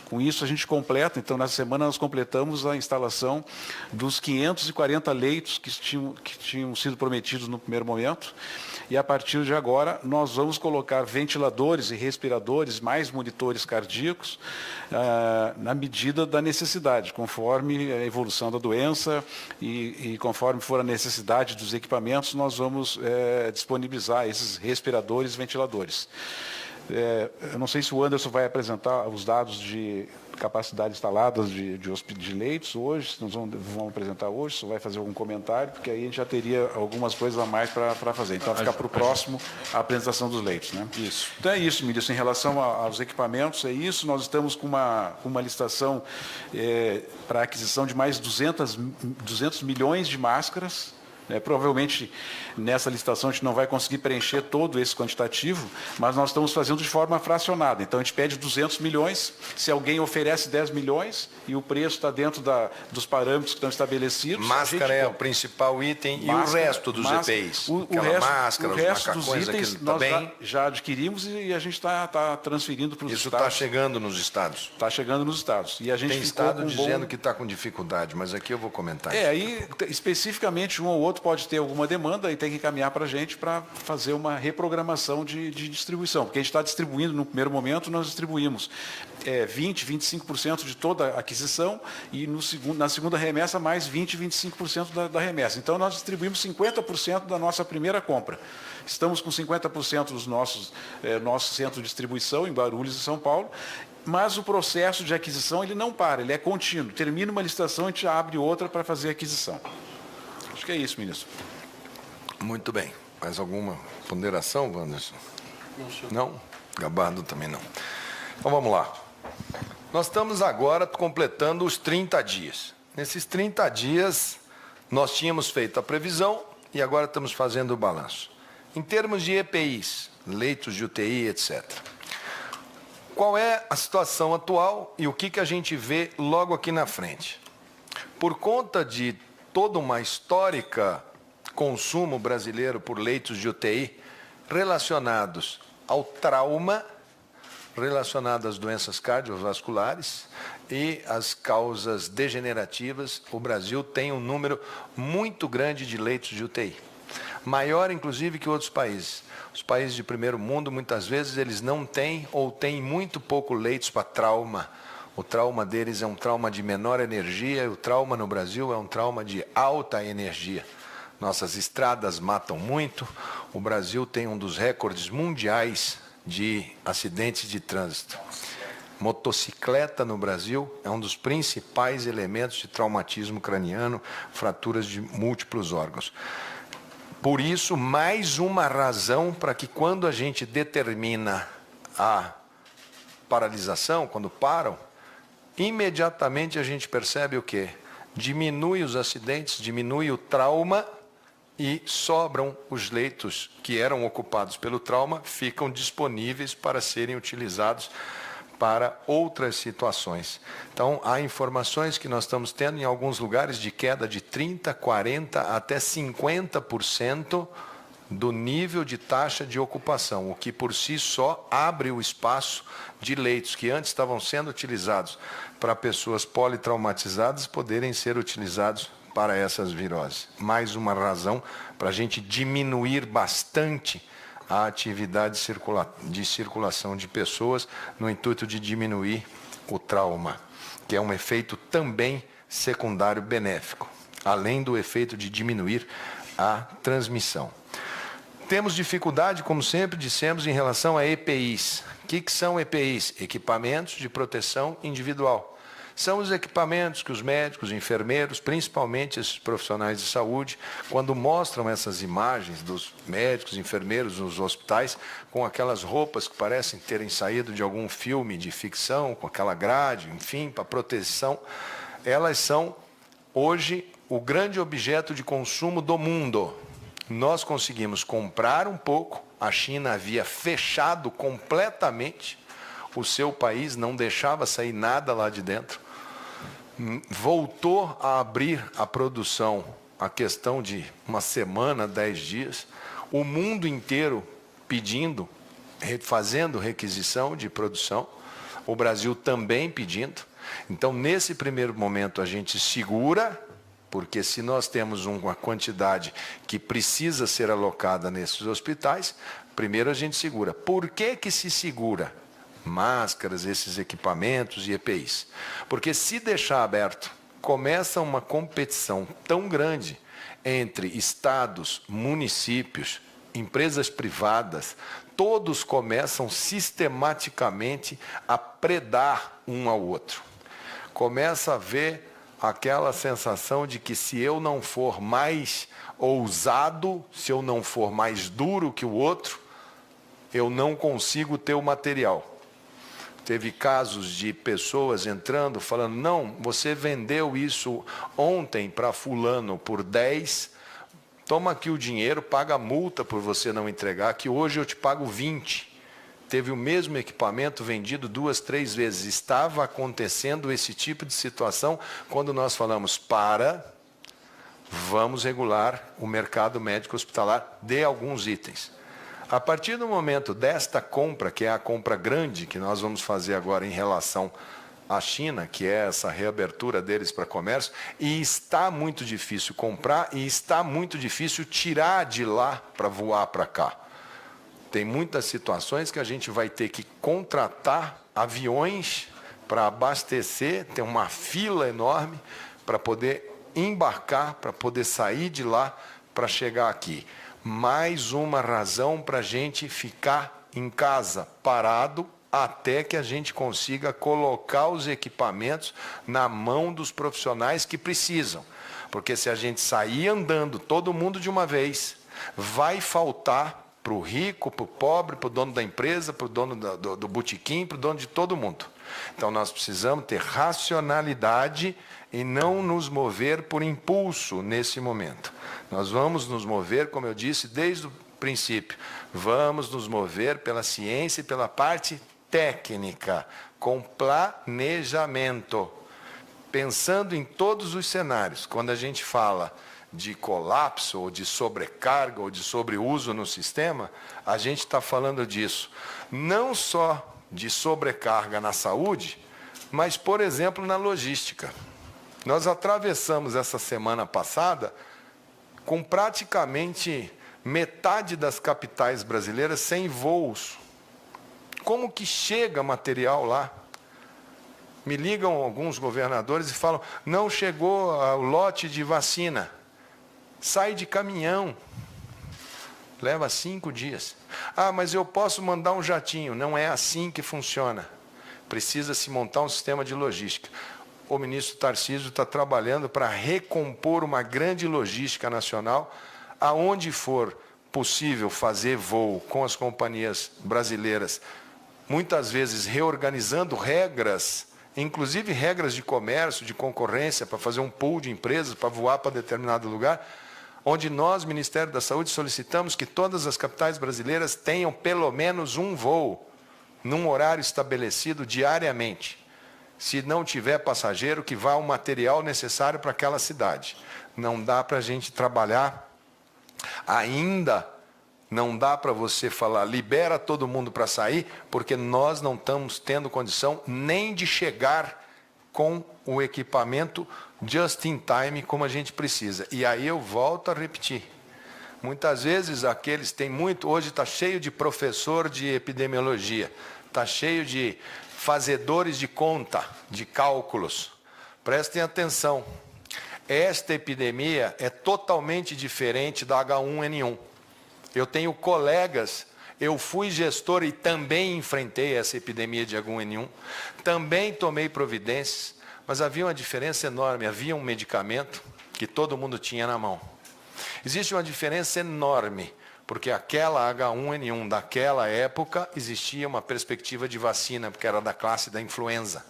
Com isso, a gente completa, então, nessa semana nós completamos a instalação dos 540 leitos que tinham sido prometidos no primeiro momento, e a partir de agora nós vamos colocar ventiladores e respiradores, mais monitores cardíacos, na medida da necessidade, conforme a evolução da doença e conforme for a necessidade dos equipamentos, nós vamos disponibilizar esses respiradores e ventiladores. Eu não sei se o Anderson vai apresentar os dados de capacidade instalada de leitos hoje, se nós vamos apresentar hoje, se vai fazer algum comentário, porque aí a gente já teria algumas coisas a mais para fazer. Então, vai ficar para o próximo a apresentação dos leitos. Né? Isso. Então, é isso, ministro. Em relação aos equipamentos, é isso. Nós estamos com uma licitação para a aquisição de mais 200 milhões de máscaras. Provavelmente, nessa licitação, a gente não vai conseguir preencher todo esse quantitativo, mas nós estamos fazendo de forma fracionada. Então, a gente pede 200 milhões, se alguém oferece 10 milhões e o preço está dentro dos parâmetros que estão estabelecidos... Máscara é o principal item, máscara, e o resto dos EPIs? O resto dos itens nós já adquirimos e a gente está transferindo para os estados. Isso está chegando nos estados? Está chegando nos estados. E a gente tem estado dizendo que está com dificuldade, mas aqui eu vou comentar. Aí, especificamente, um ou outro pode ter alguma demanda e tem que encaminhar para a gente para fazer uma reprogramação de distribuição. Porque a gente está distribuindo, no primeiro momento, nós distribuímos 20%, 25% de toda a aquisição e na segunda remessa mais 20%, 25% da remessa. Então, nós distribuímos 50% da nossa primeira compra. Estamos com 50% dos nosso centro de distribuição em Guarulhos e São Paulo, mas o processo de aquisição ele não para, ele é contínuo. Termina uma licitação, a gente abre outra para fazer a aquisição. Acho que é isso, ministro. Muito bem. Mais alguma ponderação, Wanderson? Não? Gabardo também não. Então, vamos lá. Nós estamos agora completando os 30 dias. Nesses 30 dias, nós tínhamos feito a previsão e agora estamos fazendo o balanço. Em termos de EPIs, leitos de UTI, etc. Qual é a situação atual e o que a gente vê logo aqui na frente? Por conta de toda uma histórica consumo brasileiro por leitos de UTI relacionados ao trauma, relacionado às doenças cardiovasculares e às causas degenerativas, o Brasil tem um número muito grande de leitos de UTI. Maior, inclusive, que outros países. Os países de primeiro mundo, muitas vezes, eles não têm ou têm muito pouco leitos para trauma. O trauma deles é um trauma de menor energia, e o trauma no Brasil é um trauma de alta energia. Nossas estradas matam muito, o Brasil tem um dos recordes mundiais de acidentes de trânsito. Motocicleta no Brasil é um dos principais elementos de traumatismo craniano, fraturas de múltiplos órgãos. Por isso, mais uma razão para que quando a gente determina a paralisação, quando param, imediatamente a gente percebe o quê? Diminui os acidentes, diminui o trauma e sobram os leitos que eram ocupados pelo trauma, ficam disponíveis para serem utilizados para outras situações. Então, há informações que nós estamos tendo em alguns lugares de queda de 30%, 40% até 50% do nível de taxa de ocupação, o que por si só abre o espaço de leitos que antes estavam sendo utilizados para pessoas politraumatizadas poderem ser utilizados para essas viroses. Mais uma razão para a gente diminuir bastante a atividade de circulação de pessoas no intuito de diminuir o trauma, que é um efeito também secundário benéfico, além do efeito de diminuir a transmissão. Temos dificuldade, como sempre dissemos, em relação a EPIs. O que são EPIs? Equipamentos de proteção individual. São os equipamentos que os médicos, enfermeiros, principalmente esses profissionais de saúde, quando mostram essas imagens dos médicos, enfermeiros nos hospitais, com aquelas roupas que parecem terem saído de algum filme de ficção, com aquela grade, enfim, para proteção, elas são, hoje, o grande objeto de consumo do mundo. Nós conseguimos comprar um pouco, a China havia fechado completamente, o seu país não deixava sair nada lá de dentro, voltou a abrir a produção, a questão de uma semana, 10 dias, o mundo inteiro pedindo, fazendo requisição de produção, o Brasil também pedindo. Então, nesse primeiro momento, a gente segura, porque se nós temos uma quantidade que precisa ser alocada nesses hospitais, primeiro a gente segura. Por que que se segura? Máscaras, esses equipamentos e EPIs. Porque se deixar aberto, começa uma competição tão grande entre estados, municípios, empresas privadas, todos começam sistematicamente a predar um ao outro. Começa a haver aquela sensação de que se eu não for mais ousado, se eu não for mais duro que o outro, eu não consigo ter o material. Teve casos de pessoas entrando, falando, não, você vendeu isso ontem para fulano por 10, toma aqui o dinheiro, paga a multa por você não entregar, que hoje eu te pago 20. Teve o mesmo equipamento vendido 2, 3 vezes. Estava acontecendo esse tipo de situação quando nós falamos, vamos regular o mercado médico hospitalar de alguns itens. A partir do momento desta compra, que é a compra grande que nós vamos fazer agora em relação à China, que é essa reabertura deles para comércio, e está muito difícil comprar e está muito difícil tirar de lá para voar para cá. Tem muitas situações que a gente vai ter que contratar aviões para abastecer, tem uma fila enorme para poder embarcar, para poder sair de lá para chegar aqui. Mais uma razão para a gente ficar em casa parado até que a gente consiga colocar os equipamentos na mão dos profissionais que precisam. Porque se a gente sair andando todo mundo de uma vez, vai faltar para o rico, para o pobre, para o dono da empresa, para o dono do botequim, para o dono de todo mundo. Então nós precisamos ter racionalidade e não nos mover por impulso nesse momento. Nós vamos nos mover, como eu disse desde o princípio, vamos nos mover pela ciência e pela parte técnica, com planejamento, pensando em todos os cenários. Quando a gente fala de colapso, ou de sobrecarga, ou de sobreuso no sistema, a gente está falando disso. Não só de sobrecarga na saúde, mas, por exemplo, na logística. Nós atravessamos essa semana passada com praticamente metade das capitais brasileiras sem voos. Como que chega material lá? Me ligam alguns governadores e falam, não chegou o lote de vacina. Sai de caminhão. Leva 5 dias. Ah, mas eu posso mandar um jatinho. Não é assim que funciona. Precisa se montar um sistema de logística. O ministro Tarcísio está trabalhando para recompor uma grande logística nacional, aonde for possível fazer voo com as companhias brasileiras, muitas vezes reorganizando regras, inclusive regras de comércio, de concorrência, para fazer um pool de empresas, para voar para determinado lugar, onde nós, Ministério da Saúde, solicitamos que todas as capitais brasileiras tenham pelo menos um voo, num horário estabelecido diariamente. Se não tiver passageiro, que vá o material necessário para aquela cidade. Não dá para a gente trabalhar, ainda não dá para você falar, libera todo mundo para sair, porque nós não estamos tendo condição nem de chegar com o equipamento just in time como a gente precisa. E aí eu volto a repetir. Muitas vezes aqueles têm muito, hoje está cheio de professor de epidemiologia, está cheio de fazedores de conta, de cálculos. Prestem atenção. Esta epidemia é totalmente diferente da H1N1. Eu tenho colegas, eu fui gestor e também enfrentei essa epidemia de H1N1, também tomei providências, mas havia uma diferença enorme, havia um medicamento que todo mundo tinha na mão. Existe uma diferença enorme, porque aquela H1N1 daquela época existia uma perspectiva de vacina, porque era da classe da influenza.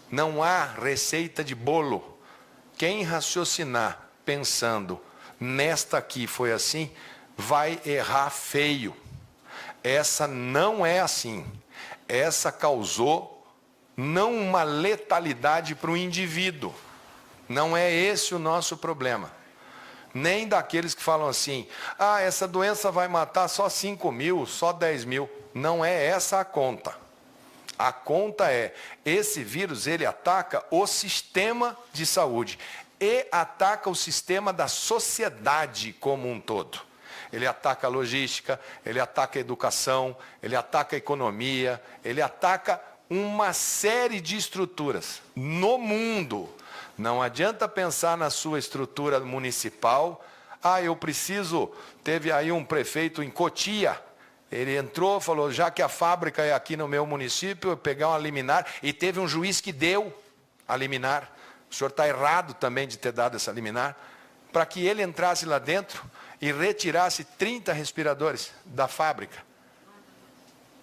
Não há receita de bolo. Quem raciocinar pensando, nesta aqui foi assim, vai errar feio. Essa não é assim. Essa causou não uma letalidade para o indivíduo. Não é esse o nosso problema. Nem daqueles que falam assim, ah, essa doença vai matar só 5 mil, só 10 mil. Não é essa a conta. A conta é, esse vírus, ele ataca o sistema de saúde e ataca o sistema da sociedade como um todo. Ele ataca a logística, ele ataca a educação, ele ataca a economia, ele ataca uma série de estruturas no mundo. Não adianta pensar na sua estrutura municipal. Eu preciso... Teve aí um prefeito em Cotia. Ele entrou, falou, já que a fábrica é aqui no meu município, eu pegar uma liminar. E teve um juiz que deu a liminar. O senhor está errado também de ter dado essa liminar. Para que ele entrasse lá dentro e retirasse 30 respiradores da fábrica.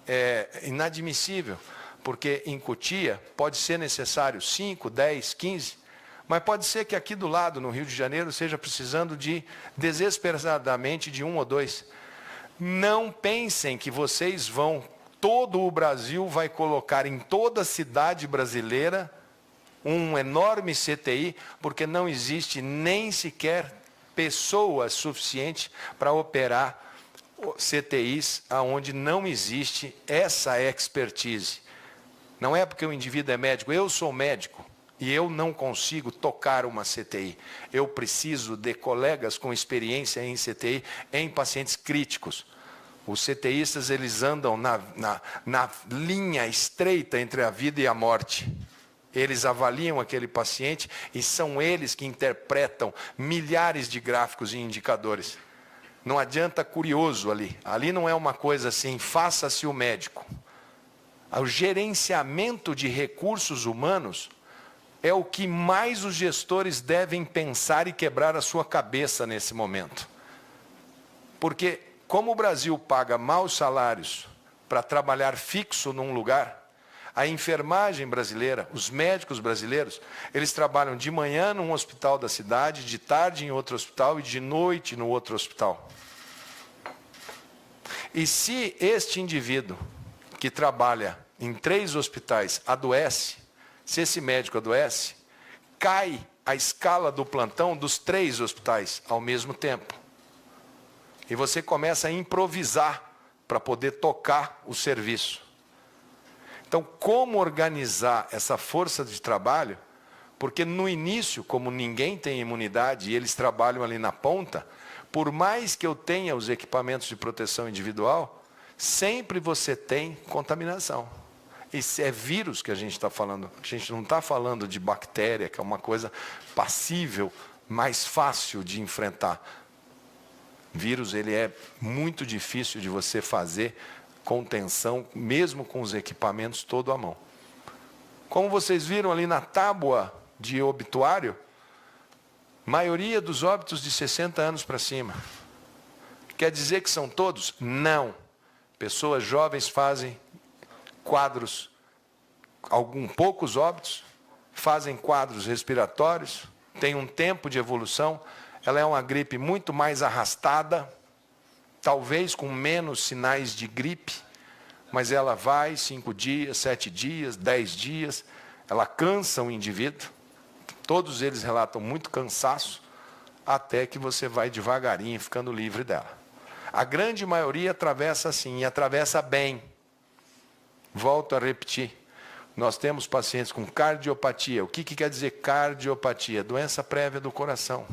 É inadmissível. Porque em Cotia pode ser necessário 5, 10, 15, mas pode ser que aqui do lado, no Rio de Janeiro, seja precisando de, desesperadamente, de 1 ou 2. Não pensem que vocês vão, todo o Brasil vai colocar em toda a cidade brasileira um enorme CTI, porque não existe nem sequer pessoas suficientes para operar CTIs onde não existe essa expertise. Não é porque o indivíduo é médico, eu sou médico e eu não consigo tocar uma CTI. Eu preciso de colegas com experiência em CTI, em pacientes críticos. Os CTIstas, eles andam na linha estreita entre a vida e a morte. Eles avaliam aquele paciente e são eles que interpretam milhares de gráficos e indicadores. Não adianta curioso ali. Ali não é uma coisa assim, faça-se o médico. O gerenciamento de recursos humanos é o que mais os gestores devem pensar e quebrar a sua cabeça nesse momento. Porque, como o Brasil paga maus salários para trabalhar fixo num lugar, a enfermagem brasileira, os médicos brasileiros, eles trabalham de manhã num hospital da cidade, de tarde em outro hospital e de noite no outro hospital. E se este indivíduo que trabalha em 3 hospitais adoece, se esse médico adoece, cai a escala do plantão dos 3 hospitais ao mesmo tempo. E você começa a improvisar para poder tocar o serviço. Então, como organizar essa força de trabalho? Porque no início, como ninguém tem imunidade e eles trabalham ali na ponta, por mais que eu tenha os equipamentos de proteção individual, sempre você tem contaminação. Isso é vírus que a gente está falando. A gente não está falando de bactéria, que é uma coisa passível, mais fácil de enfrentar. Vírus, ele é muito difícil de você fazer contenção, mesmo com os equipamentos todo à mão. Como vocês viram ali na tábua de obituário, maioria dos óbitos de 60 anos para cima. Quer dizer que são todos? Não. Pessoas jovens fazem quadros, poucos óbitos, fazem quadros respiratórios, tem um tempo de evolução. Ela é uma gripe muito mais arrastada, talvez com menos sinais de gripe, mas ela vai 5 dias, 7 dias, 10 dias, ela cansa o indivíduo. Todos eles relatam muito cansaço, até que você vai devagarinho ficando livre dela. A grande maioria atravessa assim, e atravessa bem. Volto a repetir. Nós temos pacientes com cardiopatia. O que quer dizer cardiopatia? Doença prévia do coração.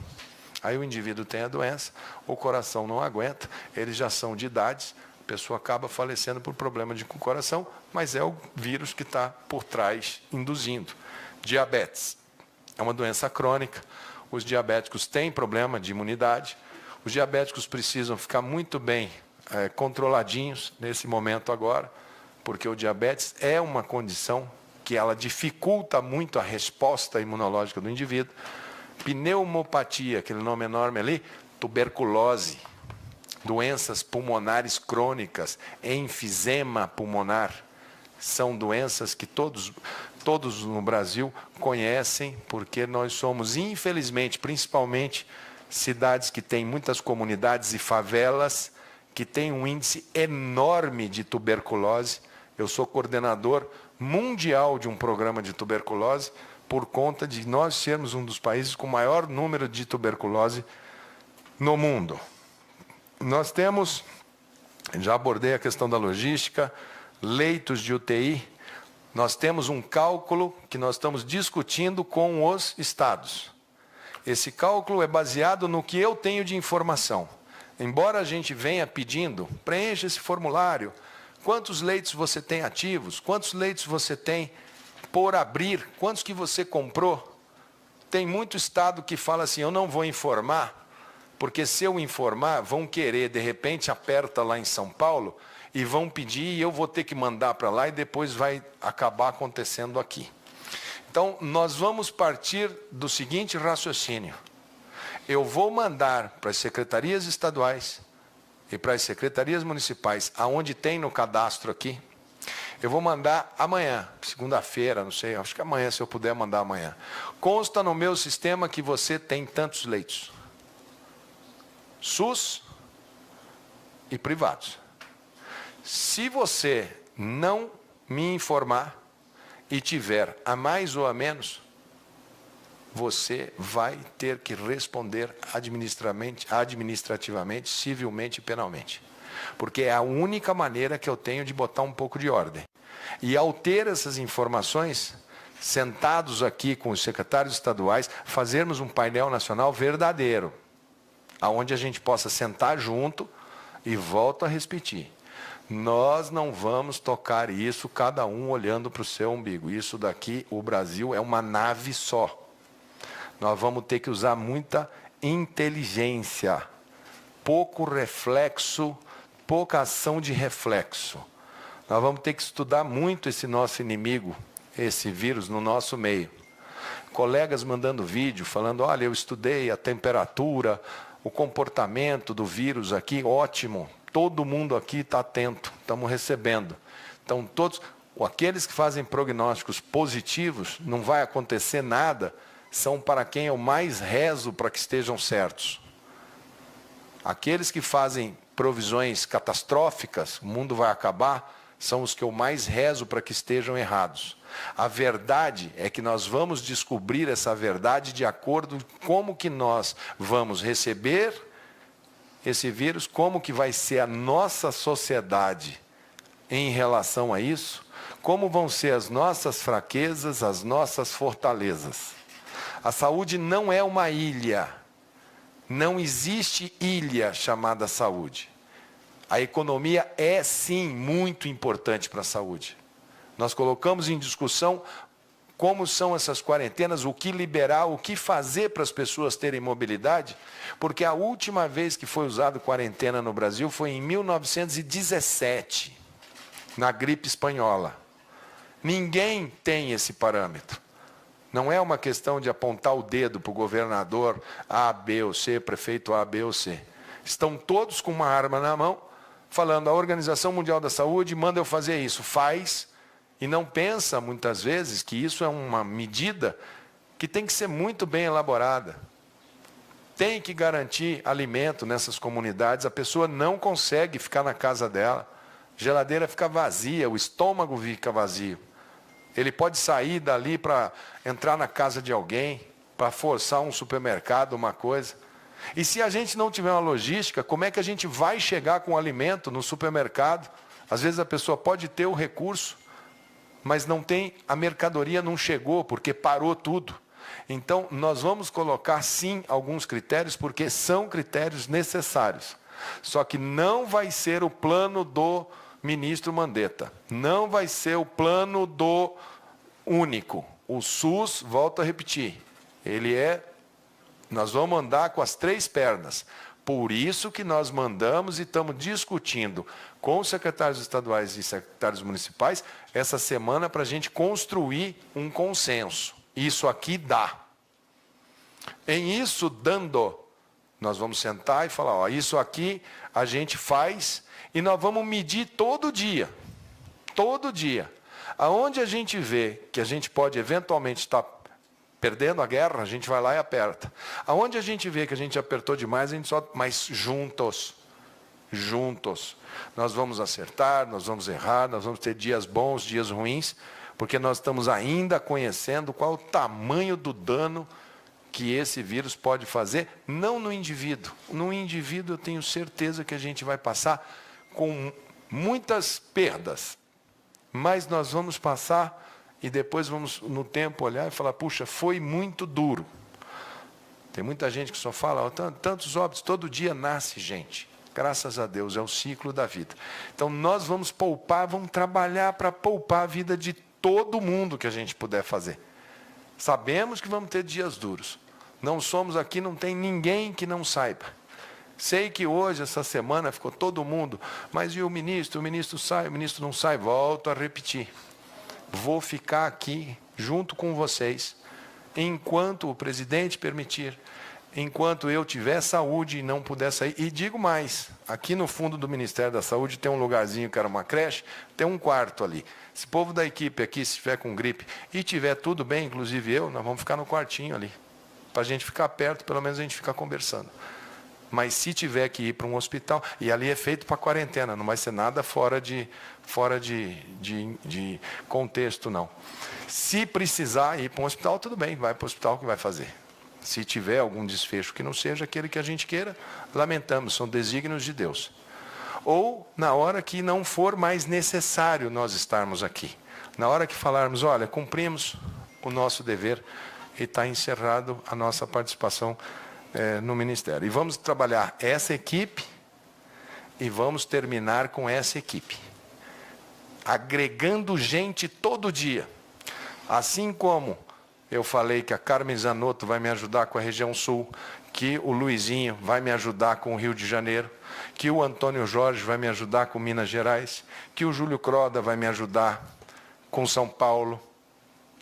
Aí o indivíduo tem a doença, o coração não aguenta, eles já são de idade, a pessoa acaba falecendo por problema de coração, mas é o vírus que está por trás induzindo. Diabetes. É uma doença crônica, os diabéticos têm problema de imunidade, os diabéticos precisam ficar muito bem controladinhos nesse momento agora, porque o diabetes é uma condição que ela dificulta muito a resposta imunológica do indivíduo. Pneumopatia, aquele nome enorme ali, tuberculose, doenças pulmonares crônicas, enfisema pulmonar, são doenças que todos no Brasil conhecem, porque nós somos, infelizmente, principalmente cidades que têm muitas comunidades e favelas, que têm um índice enorme de tuberculose. Eu sou coordenador mundial de um programa de tuberculose, por conta de nós sermos um dos países com maior número de tuberculose no mundo. Nós temos, já abordei a questão da logística, leitos de UTI. Nós temos um cálculo que nós estamos discutindo com os estados. Esse cálculo é baseado no que eu tenho de informação. Embora a gente venha pedindo, preencha esse formulário, quantos leitos você tem ativos, quantos leitos você tem por abrir, quantos que você comprou. Tem muito estado que fala assim, eu não vou informar, porque se eu informar, vão querer, de repente aperta lá em São Paulo, e vão pedir, e eu vou ter que mandar para lá, e depois vai acabar acontecendo aqui. Então, nós vamos partir do seguinte raciocínio. Eu vou mandar para as secretarias estaduais e para as secretarias municipais, aonde tem no cadastro aqui, eu vou mandar amanhã, segunda-feira, não sei, acho que amanhã, se eu puder mandar amanhã. Consta no meu sistema que você tem tantos leitos. SUS e privados. Se você não me informar e tiver a mais ou a menos, você vai ter que responder administrativamente, civilmente e penalmente. Porque é a única maneira que eu tenho de botar um pouco de ordem. E ao ter essas informações, sentados aqui com os secretários estaduais, fazermos um painel nacional verdadeiro, aonde a gente possa sentar junto e volto a repetir. Nós não vamos tocar isso, cada um olhando para o seu umbigo. Isso daqui, o Brasil é uma nave só. Nós vamos ter que usar muita inteligência, pouco reflexo, pouca ação de reflexo. Nós vamos ter que estudar muito esse nosso inimigo, esse vírus no nosso meio. Colegas mandando vídeo, falando, olha, eu estudei a temperatura, o comportamento do vírus aqui, ótimo. Todo mundo aqui está atento, estamos recebendo. Então, todos, aqueles que fazem prognósticos positivos, não vai acontecer nada, são para quem eu mais rezo para que estejam certos. Aqueles que fazem provisões catastróficas, o mundo vai acabar, são os que eu mais rezo para que estejam errados. A verdade é que nós vamos descobrir essa verdade de acordo com como que nós vamos receber esse vírus, como que vai ser a nossa sociedade em relação a isso, como vão ser as nossas fraquezas, as nossas fortalezas. A saúde não é uma ilha. Não existe ilha chamada saúde. A economia é, sim, muito importante para a saúde. Nós colocamos em discussão como são essas quarentenas, o que liberar, o que fazer para as pessoas terem mobilidade, porque a última vez que foi usado quarentena no Brasil foi em 1917, na gripe espanhola. Ninguém tem esse parâmetro. Não é uma questão de apontar o dedo para o governador A, B ou C, prefeito A, B ou C. Estão todos com uma arma na mão, falando, a Organização Mundial da Saúde manda eu fazer isso. Faz, e não pensa, muitas vezes, que isso é uma medida que tem que ser muito bem elaborada. Tem que garantir alimento nessas comunidades. A pessoa não consegue ficar na casa dela. A geladeira fica vazia, o estômago fica vazio. Ele pode sair dali para entrar na casa de alguém, para forçar um supermercado, uma coisa. E se a gente não tiver uma logística, como é que a gente vai chegar com o alimento no supermercado? Às vezes a pessoa pode ter o recurso, mas não tem, a mercadoria não chegou, porque parou tudo. Então, nós vamos colocar, sim, alguns critérios, porque são critérios necessários. Só que não vai ser o plano do ministro Mandetta. Não vai ser o plano do único. O SUS, volto a repetir, nós vamos andar com as 3 pernas. Por isso que nós mandamos e estamos discutindo com os secretários estaduais e secretários municipais essa semana para a gente construir um consenso. Isso aqui dá. Em isso dando, nós vamos sentar e falar, ó, isso aqui a gente faz e nós vamos medir todo dia. Todo dia. Aonde a gente vê que a gente pode eventualmente estar perdendo a guerra, a gente vai lá e aperta. Aonde a gente vê que a gente apertou demais, a gente só... Mas juntos, nós vamos acertar, nós vamos errar, nós vamos ter dias bons, dias ruins, porque nós estamos ainda conhecendo qual o tamanho do dano que esse vírus pode fazer, não no indivíduo. No indivíduo eu tenho certeza que a gente vai passar com muitas perdas, mas nós vamos passar e depois vamos, no tempo, olhar e falar, puxa, foi muito duro. Tem muita gente que só fala, tantos óbitos, todo dia nasce gente. Graças a Deus, é o ciclo da vida. Então, nós vamos poupar, vamos trabalhar para poupar a vida de todo mundo que a gente puder fazer. Sabemos que vamos ter dias duros. Não somos aqui, não tem ninguém que não saiba. Sei que hoje, essa semana, ficou todo mundo, mas e o ministro? O ministro sai, o ministro não sai. Volto a repetir. Vou ficar aqui, junto com vocês, enquanto o presidente permitir, enquanto eu tiver saúde e não puder sair. E digo mais, aqui no fundo do Ministério da Saúde tem um lugarzinho que era uma creche, tem um quarto ali. Se o povo da equipe aqui, se estiver com gripe e tiver tudo bem, inclusive eu, nós vamos ficar no quartinho ali. Para a gente ficar perto, pelo menos a gente ficar conversando. Mas se tiver que ir para um hospital, e ali é feito para quarentena, não vai ser nada fora de contexto, não. Se precisar ir para um hospital, tudo bem, vai para o hospital que vai fazer. Se tiver algum desfecho que não seja aquele que a gente queira, lamentamos, são desígnios de Deus. Ou na hora que não for mais necessário nós estarmos aqui. Na hora que falarmos, olha, cumprimos o nosso dever e está encerrado a nossa participação no Ministério. E vamos trabalhar essa equipe e vamos terminar com essa equipe. Agregando gente todo dia. Assim como eu falei que a Carmen Zanotto vai me ajudar com a região sul, que o Luizinho vai me ajudar com o Rio de Janeiro, que o Antônio Jorge vai me ajudar com Minas Gerais, que o Júlio Croda vai me ajudar com São Paulo.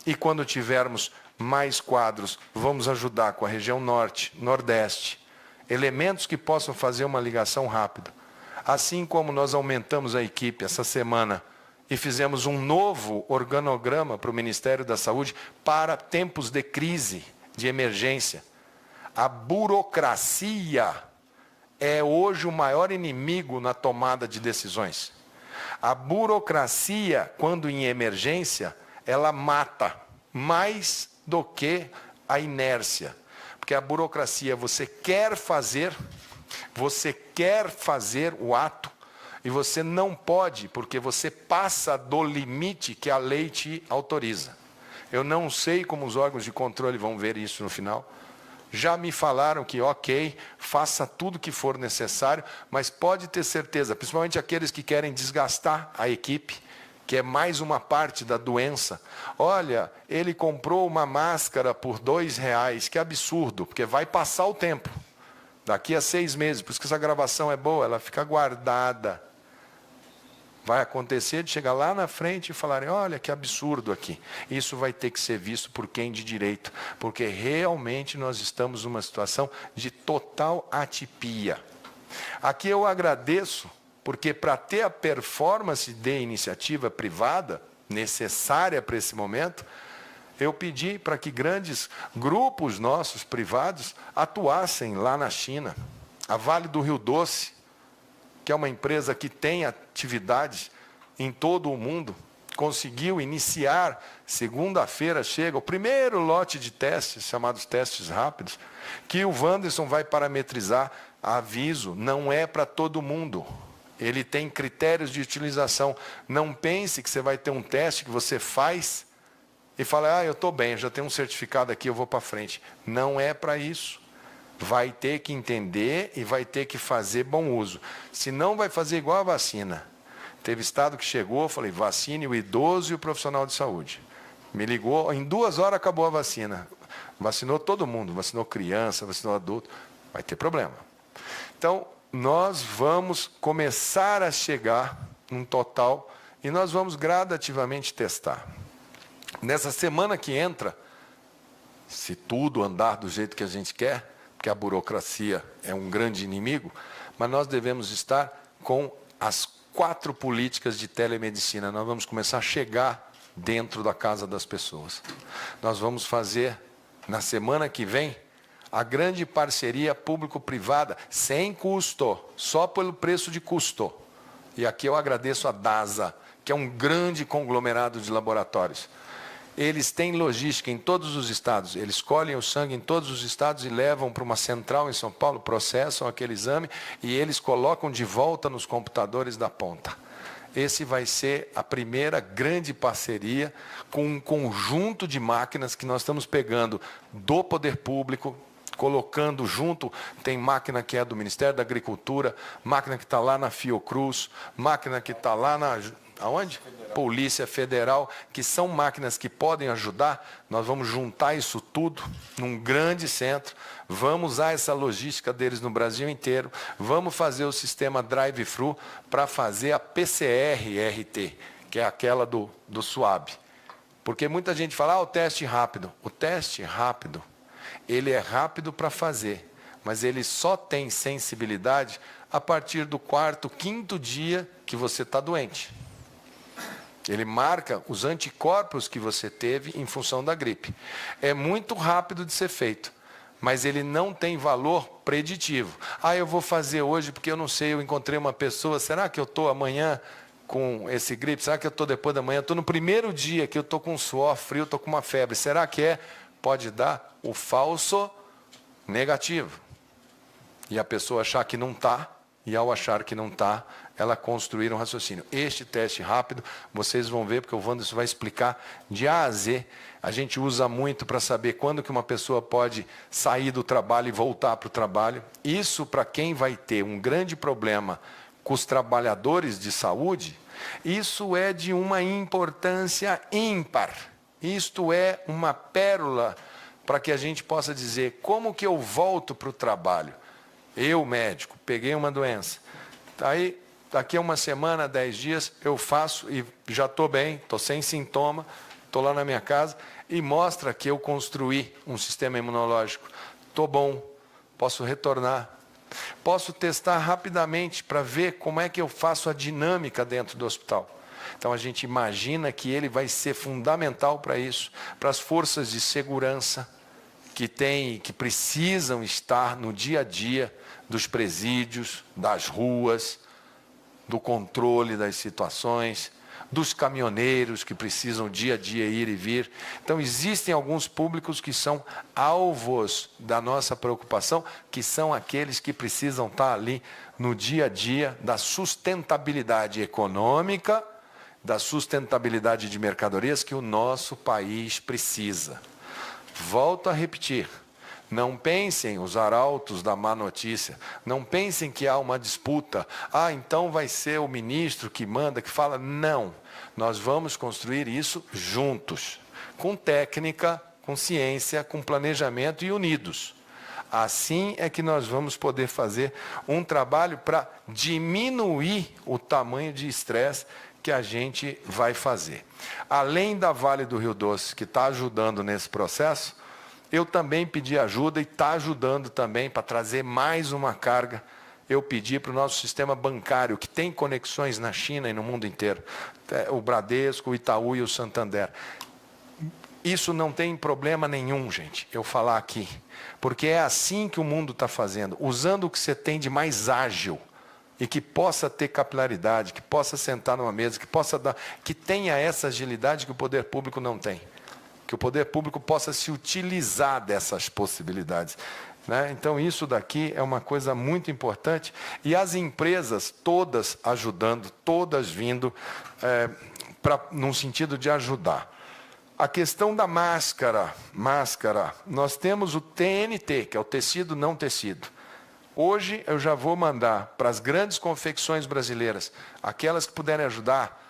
E quando tivermos mais quadros, vamos ajudar com a região norte, nordeste, elementos que possam fazer uma ligação rápida. Assim como nós aumentamos a equipe essa semana e fizemos um novo organograma para o Ministério da Saúde para tempos de crise, de emergência. A burocracia é hoje o maior inimigo na tomada de decisões. A burocracia, quando em emergência, ela mata mais do que a inércia. Porque a burocracia, você quer fazer o ato, e você não pode, porque você passa do limite que a lei te autoriza. Eu não sei como os órgãos de controle vão ver isso no final. Já me falaram que, ok, faça tudo que for necessário, mas pode ter certeza, principalmente aqueles que querem desgastar a equipe, que é mais uma parte da doença. Olha, ele comprou uma máscara por R$2, que absurdo, porque vai passar o tempo. Daqui a 6 meses, por isso que essa gravação é boa, ela fica guardada. Vai acontecer de chegar lá na frente e falarem, olha que absurdo aqui. Isso vai ter que ser visto por quem de direito, porque realmente nós estamos numa situação de total atipia. Aqui eu agradeço, porque para ter a performance de iniciativa privada, necessária para esse momento, eu pedi para que grandes grupos nossos privados atuassem lá na China. A Vale do Rio Doce, que é uma empresa que tem atividades em todo o mundo, conseguiu iniciar, segunda-feira chega, o primeiro lote de testes, chamados testes rápidos, que o Wanderson vai parametrizar. Aviso, não é para todo mundo. Ele tem critérios de utilização. Não pense que você vai ter um teste que você faz e fala, eu estou bem, eu já tenho um certificado aqui, eu vou para frente. Não é para isso. Vai ter que entender e vai ter que fazer bom uso. Senão vai fazer igual a vacina. Teve estado que chegou, eu falei, vacine o idoso e o profissional de saúde. Me ligou, em 2 horas acabou a vacina. Vacinou todo mundo, vacinou criança, vacinou adulto. Vai ter problema. Então, nós vamos começar a chegar num total e nós vamos gradativamente testar. Nessa semana que entra, se tudo andar do jeito que a gente quer, porque a burocracia é um grande inimigo, mas nós devemos estar com as 4 políticas de telemedicina. Nós vamos começar a chegar dentro da casa das pessoas. Nós vamos fazer, na semana que vem, a grande parceria público-privada, sem custo, só pelo preço de custo. E aqui eu agradeço a DASA, que é um grande conglomerado de laboratórios. Eles têm logística em todos os estados, eles colhem o sangue em todos os estados e levam para uma central em São Paulo, processam aquele exame e eles colocam de volta nos computadores da ponta. esse vai ser a primeira grande parceria com um conjunto de máquinas que nós estamos pegando do poder público, colocando junto, tem máquina que é do Ministério da Agricultura, máquina que está lá na Fiocruz, máquina que está lá na... Aonde? Polícia Federal, que são máquinas que podem ajudar. Nós vamos juntar isso tudo num grande centro, vamos usar essa logística deles no Brasil inteiro, vamos fazer o sistema drive-thru para fazer a PCR-RT, que é aquela do SUAB. Porque muita gente fala, o teste rápido. O teste rápido, ele é rápido para fazer, mas ele só tem sensibilidade a partir do 4º, 5º dia que você está doente. Ele marca os anticorpos que você teve em função da gripe. É muito rápido de ser feito, mas ele não tem valor preditivo. Eu vou fazer hoje porque eu não sei, eu encontrei uma pessoa, será que eu estou amanhã com esse gripe? Será que eu estou depois da manhã? Estou no primeiro dia que eu estou com suor frio, estou com uma febre. Será que é? Pode dar o falso negativo. E a pessoa achar que não está, e ao achar que não está, ela construir um raciocínio. Este teste rápido, vocês vão ver, porque o Wanderson vai explicar de A a Z. A gente usa muito para saber quando que uma pessoa pode sair do trabalho e voltar para o trabalho. Isso para quem vai ter um grande problema com os trabalhadores de saúde, isso é de uma importância ímpar. Isto é uma pérola para que a gente possa dizer como que eu volto para o trabalho. Eu, médico, peguei uma doença. Aí, daqui a uma semana, 10 dias, eu faço e já estou bem, estou sem sintoma, estou lá na minha casa e mostra que eu construí um sistema imunológico. Estou bom, posso retornar. Posso testar rapidamente para ver como é que eu faço a dinâmica dentro do hospital. Então, a gente imagina que ele vai ser fundamental para isso, para as forças de segurança que precisam estar no dia a dia dos presídios, das ruas, do controle das situações, dos caminhoneiros que precisam dia a dia ir e vir. Então, existem alguns públicos que são alvos da nossa preocupação, que são aqueles que precisam estar ali no dia a dia da sustentabilidade econômica, da sustentabilidade de mercadorias que o nosso país precisa. Volto a repetir, não pensem os arautos da má notícia, não pensem que há uma disputa, então vai ser o ministro que manda, que fala, não, nós vamos construir isso juntos, com técnica, com ciência, com planejamento e unidos. Assim é que nós vamos poder fazer um trabalho para diminuir o tamanho de estresse que a gente vai fazer. Além da Vale do Rio Doce, que está ajudando nesse processo, eu também pedi ajuda e está ajudando também para trazer mais uma carga. Eu pedi para o nosso sistema bancário, que tem conexões na China e no mundo inteiro, o Bradesco, o Itaú e o Santander. Isso não tem problema nenhum, gente, eu falar aqui, porque é assim que o mundo está fazendo, usando o que você tem de mais ágil, e que possa ter capilaridade, que possa sentar numa mesa, que tenha essa agilidade que o poder público não tem. Que o poder público possa se utilizar dessas possibilidades. Né? Então, isso daqui é uma coisa muito importante. E as empresas todas ajudando, todas vindo, num sentido de ajudar. A questão da máscara, nós temos o TNT, que é o tecido não tecido. Hoje eu já vou mandar para as grandes confecções brasileiras, aquelas que puderem ajudar,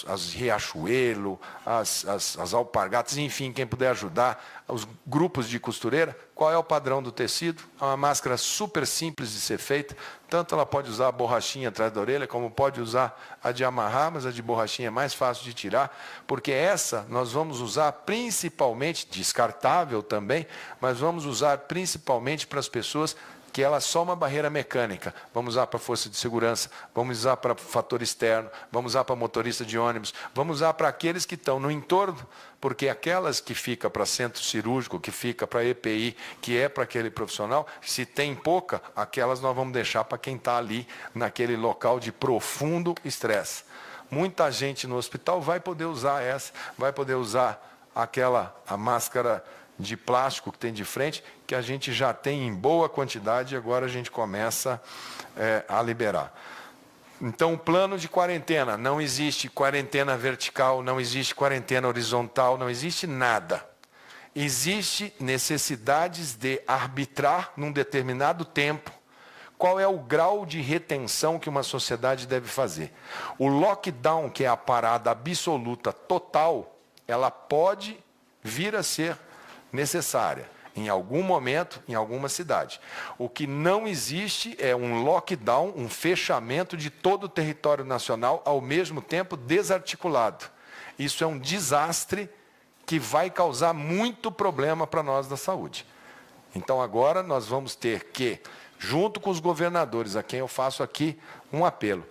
as Riachuelo, as Alpargatas, enfim, quem puder ajudar, os grupos de costureira, qual é o padrão do tecido? É uma máscara super simples de ser feita, tanto ela pode usar a borrachinha atrás da orelha, como pode usar a de amarrar, mas a de borrachinha é mais fácil de tirar, porque essa nós vamos usar principalmente, descartável também, mas vamos usar principalmente para as pessoas que ela é só uma barreira mecânica. Vamos usar para força de segurança, vamos usar para fator externo, vamos usar para motorista de ônibus, vamos usar para aqueles que estão no entorno, porque aquelas que fica para centro cirúrgico, que fica para EPI, que é para aquele profissional, se tem pouca, aquelas nós vamos deixar para quem está ali naquele local de profundo estresse. Muita gente no hospital vai poder usar essa, vai poder usar a máscara de plástico que tem de frente, que a gente já tem em boa quantidade e agora a gente começa a liberar. Então, o plano de quarentena, não existe quarentena vertical, não existe quarentena horizontal, não existe nada. Existe necessidades de arbitrar num determinado tempo qual é o grau de retenção que uma sociedade deve fazer. O lockdown, que é a parada absoluta total, ela pode vir a ser necessária em algum momento, em alguma cidade. O que não existe é um lockdown, um fechamento de todo o território nacional ao mesmo tempo desarticulado. Isso é um desastre que vai causar muito problema para nós da saúde. Então agora nós vamos ter que, junto com os governadores, a quem eu faço aqui um apelo,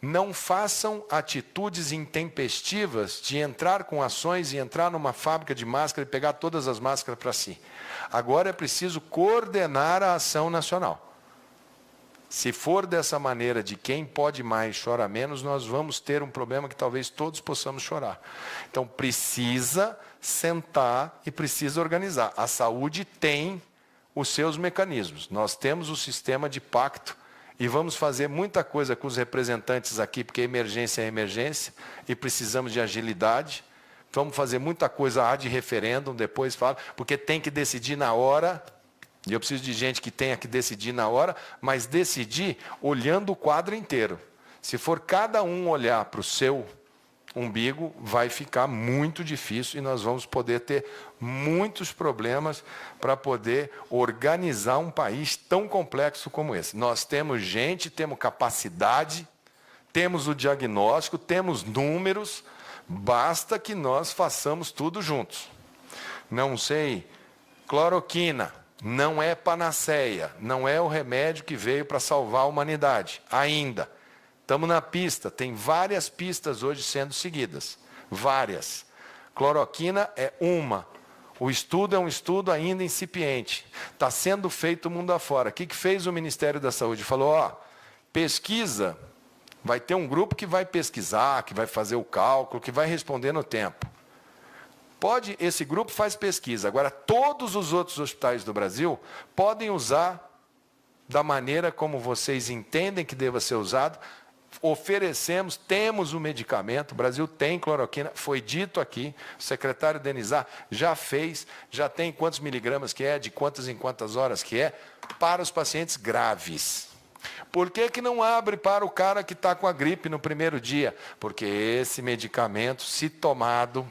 não façam atitudes intempestivas de entrar com ações e entrar numa fábrica de máscara e pegar todas as máscaras para si. Agora é preciso coordenar a ação nacional. Se for dessa maneira de quem pode mais chora menos, nós vamos ter um problema que talvez todos possamos chorar. Então precisa sentar e precisa organizar. A saúde tem os seus mecanismos. Nós temos o sistema de pacto e vamos fazer muita coisa com os representantes aqui, porque emergência é emergência e precisamos de agilidade. Vamos fazer muita coisa ad referendum, depois fala, porque tem que decidir na hora, e eu preciso de gente que tenha que decidir na hora, mas decidir olhando o quadro inteiro. Se for cada um olhar para o seu umbigo, vai ficar muito difícil e nós vamos poder ter muitos problemas para poder organizar um país tão complexo como esse. Nós temos gente, temos capacidade, temos o diagnóstico, temos números, basta que nós façamos tudo juntos. Não sei, cloroquina não é panaceia, não é o remédio que veio para salvar a humanidade, ainda. Estamos na pista, tem várias pistas hoje sendo seguidas, várias. Cloroquina é uma. O estudo é um estudo ainda incipiente. Está sendo feito mundo afora. O que fez o Ministério da Saúde? Falou, pesquisa, vai ter um grupo que vai pesquisar, que vai fazer o cálculo, que vai responder no tempo. Esse grupo faz pesquisa. Agora, todos os outros hospitais do Brasil podem usar da maneira como vocês entendem que deva ser usado. Oferecemos, temos o medicamento, o Brasil tem cloroquina, foi dito aqui, o secretário Denizar já fez, já tem quantos miligramas que é, de quantas em quantas horas que é, para os pacientes graves. Por que não abre para o cara que está com a gripe no primeiro dia? Porque esse medicamento, se tomado,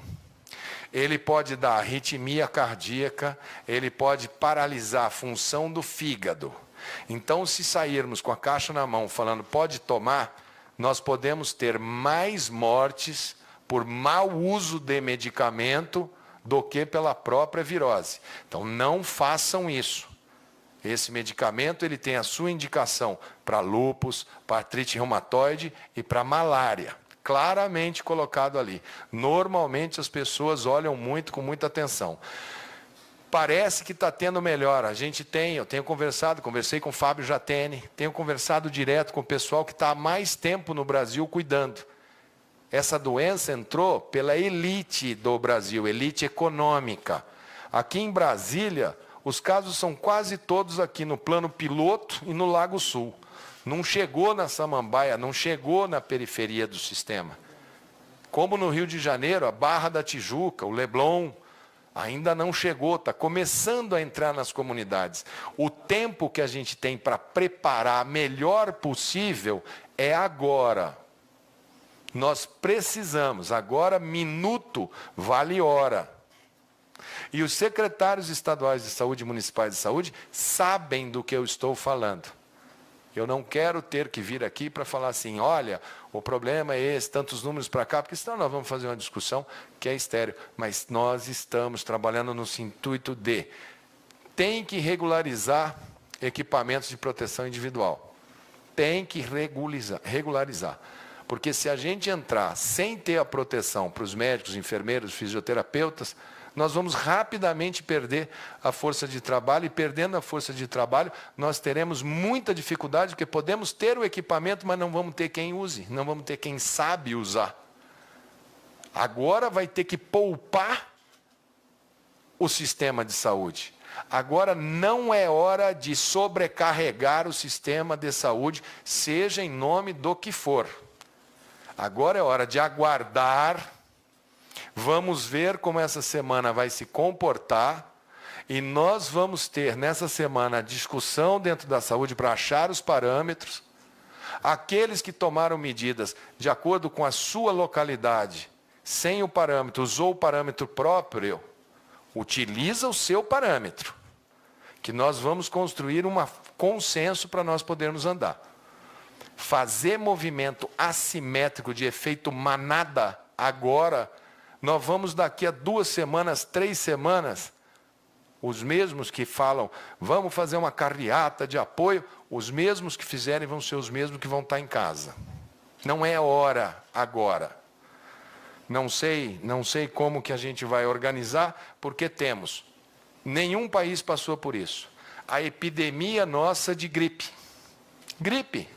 ele pode dar arritmia cardíaca, ele pode paralisar a função do fígado. Então, se sairmos com a caixa na mão falando pode tomar, nós podemos ter mais mortes por mau uso de medicamento do que pela própria virose. Então, não façam isso. Esse medicamento ele tem a sua indicação para lúpus, para artrite reumatoide e para malária. Claramente colocado ali. Normalmente as pessoas olham com muita atenção. Parece que está tendo melhora. Eu tenho conversei com o Fábio Jatene, tenho conversado direto com o pessoal que está há mais tempo no Brasil cuidando. Essa doença entrou pela elite do Brasil, elite econômica. Aqui em Brasília, os casos são quase todos aqui no plano piloto e no Lago Sul. Não chegou na Samambaia, não chegou na periferia do sistema. Como no Rio de Janeiro, a Barra da Tijuca, o Leblon, ainda não chegou, está começando a entrar nas comunidades. O tempo que a gente tem para preparar melhor possível é agora. Nós precisamos, agora minuto vale hora. E os secretários estaduais de saúde e municipais de saúde sabem do que eu estou falando. Eu não quero ter que vir aqui para falar assim, olha, o problema é esse, tantos números para cá, porque senão nós vamos fazer uma discussão que é estéril. Mas nós estamos trabalhando no intuito de tem que regularizar equipamentos de proteção individual. Tem que regularizar. Porque se a gente entrar sem ter a proteção para os médicos, enfermeiros, fisioterapeutas, nós vamos rapidamente perder a força de trabalho, e perdendo a força de trabalho, nós teremos muita dificuldade, porque podemos ter o equipamento, mas não vamos ter quem use, não vamos ter quem sabe usar. Agora vai ter que poupar o sistema de saúde. Agora não é hora de sobrecarregar o sistema de saúde, seja em nome do que for. Agora é hora de aguardar. Vamos ver como essa semana vai se comportar. E nós vamos ter nessa semana a discussão dentro da saúde para achar os parâmetros. Aqueles que tomaram medidas de acordo com a sua localidade, sem o parâmetro, usou o parâmetro próprio, utiliza o seu parâmetro, que nós vamos construir um consenso para nós podermos andar. Fazer movimento assimétrico de efeito manada agora, nós vamos daqui a 2 semanas, 3 semanas, os mesmos que falam, vamos fazer uma carreata de apoio, os mesmos que fizerem vão ser os mesmos que vão estar em casa. Não é hora agora. Não sei como que a gente vai organizar, porque temos. Nenhum país passou por isso. A epidemia nossa de gripe. Gripe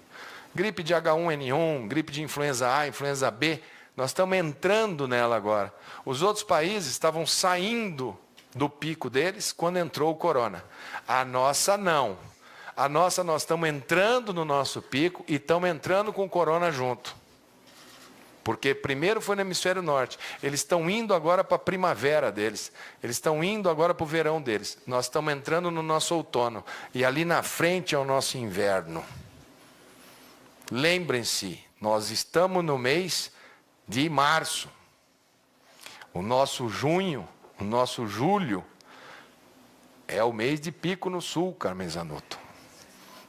de H1N1, gripe de influenza A, influenza B, nós estamos entrando nela agora. Os outros países estavam saindo do pico deles quando entrou o corona. A nossa não. A nossa nós estamos entrando no nosso pico e estamos entrando com o corona junto. Porque primeiro foi no hemisfério norte. Eles estão indo agora para a primavera deles. Eles estão indo agora para o verão deles. Nós estamos entrando no nosso outono. E ali na frente é o nosso inverno. Lembrem-se, nós estamos no mês de março. O nosso junho, o nosso julho, é o mês de pico no sul, Carmen Zanotto.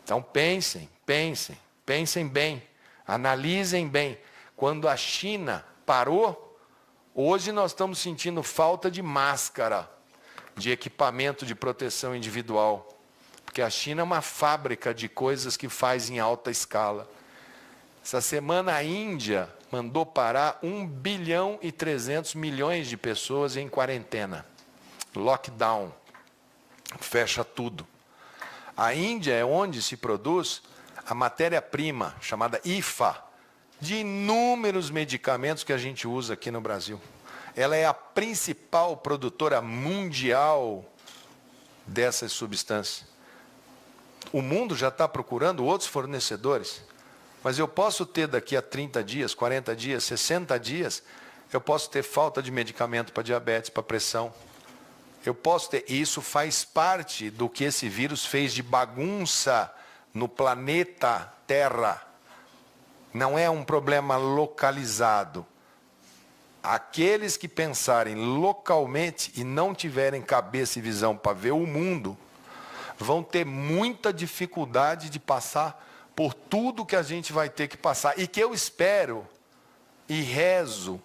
Então pensem bem, analisem bem. Quando a China parou, hoje nós estamos sentindo falta de máscara, de equipamento de proteção individual. Porque a China é uma fábrica de coisas que faz em alta escala. Essa semana a Índia mandou parar 1 bilhão e 300 milhões de pessoas em quarentena. Lockdown. Fecha tudo. A Índia é onde se produz a matéria-prima, chamada IFA, de inúmeros medicamentos que a gente usa aqui no Brasil. Ela é a principal produtora mundial dessas substâncias. O mundo já está procurando outros fornecedores, mas eu posso ter daqui a 30 dias, 40 dias, 60 dias, eu posso ter falta de medicamento para diabetes, para pressão. Eu posso ter, e isso faz parte do que esse vírus fez de bagunça no planeta Terra. Não é um problema localizado. Aqueles que pensarem localmente e não tiverem cabeça e visão para ver o mundo, vão ter muita dificuldade de passar por tudo que a gente vai ter que passar. E que eu espero e rezo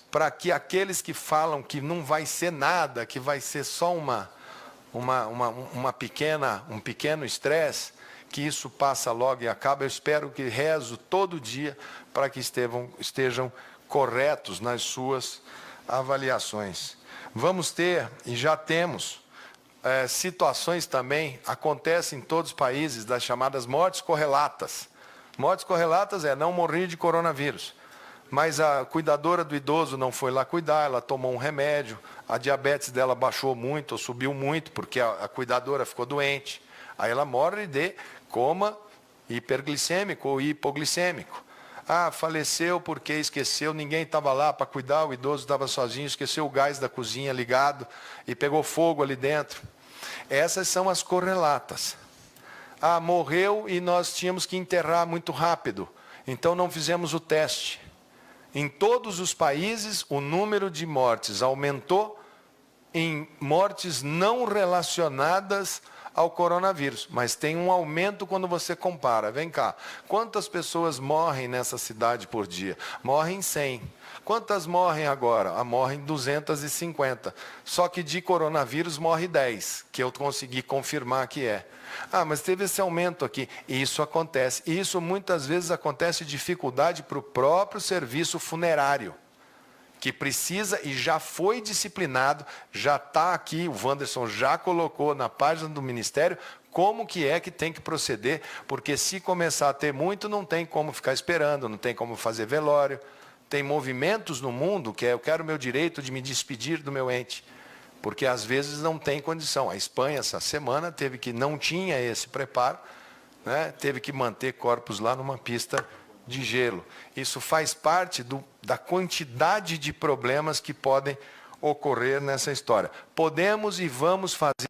para que aqueles que falam que não vai ser nada, que vai ser só um pequeno estresse, que isso passa logo e acaba. Eu espero que rezo todo dia para que estejam corretos nas suas avaliações. Vamos ter, e já temos, situações também, acontecem em todos os países, das chamadas mortes correlatas. Mortes correlatas não morrer de coronavírus, mas a cuidadora do idoso não foi lá cuidar, ela tomou um remédio, a diabetes dela baixou muito, ou subiu muito, porque a cuidadora ficou doente. Aí ela morre de coma hiperglicêmico ou hipoglicêmico. Ah, faleceu porque esqueceu, ninguém estava lá para cuidar, o idoso estava sozinho, esqueceu o gás da cozinha ligado e pegou fogo ali dentro. Essas são as correlatas. Ah, morreu e nós tínhamos que enterrar muito rápido, então não fizemos o teste. Em todos os países, o número de mortes aumentou em mortes não relacionadas ao coronavírus, mas tem um aumento quando você compara. Vem cá, quantas pessoas morrem nessa cidade por dia? Morrem 100. Quantas morrem agora? Morrem 250. Só que de coronavírus morre 10, que eu consegui confirmar que é. Ah, mas teve esse aumento aqui. Isso acontece. E isso muitas vezes acontece dificuldade para o próprio serviço funerário, que precisa e já foi disciplinado, já está aqui, o Wanderson já colocou na página do Ministério como que é que tem que proceder, porque se começar a ter muito, não tem como ficar esperando, não tem como fazer velório. Tem movimentos no mundo que eu quero o meu direito de me despedir do meu ente. porque às vezes não tem condição. A Espanha, essa semana, não tinha esse preparo, né? Teve que manter corpos lá numa pista de gelo. Isso faz parte da quantidade de problemas que podem ocorrer nessa história. Podemos e vamos fazer.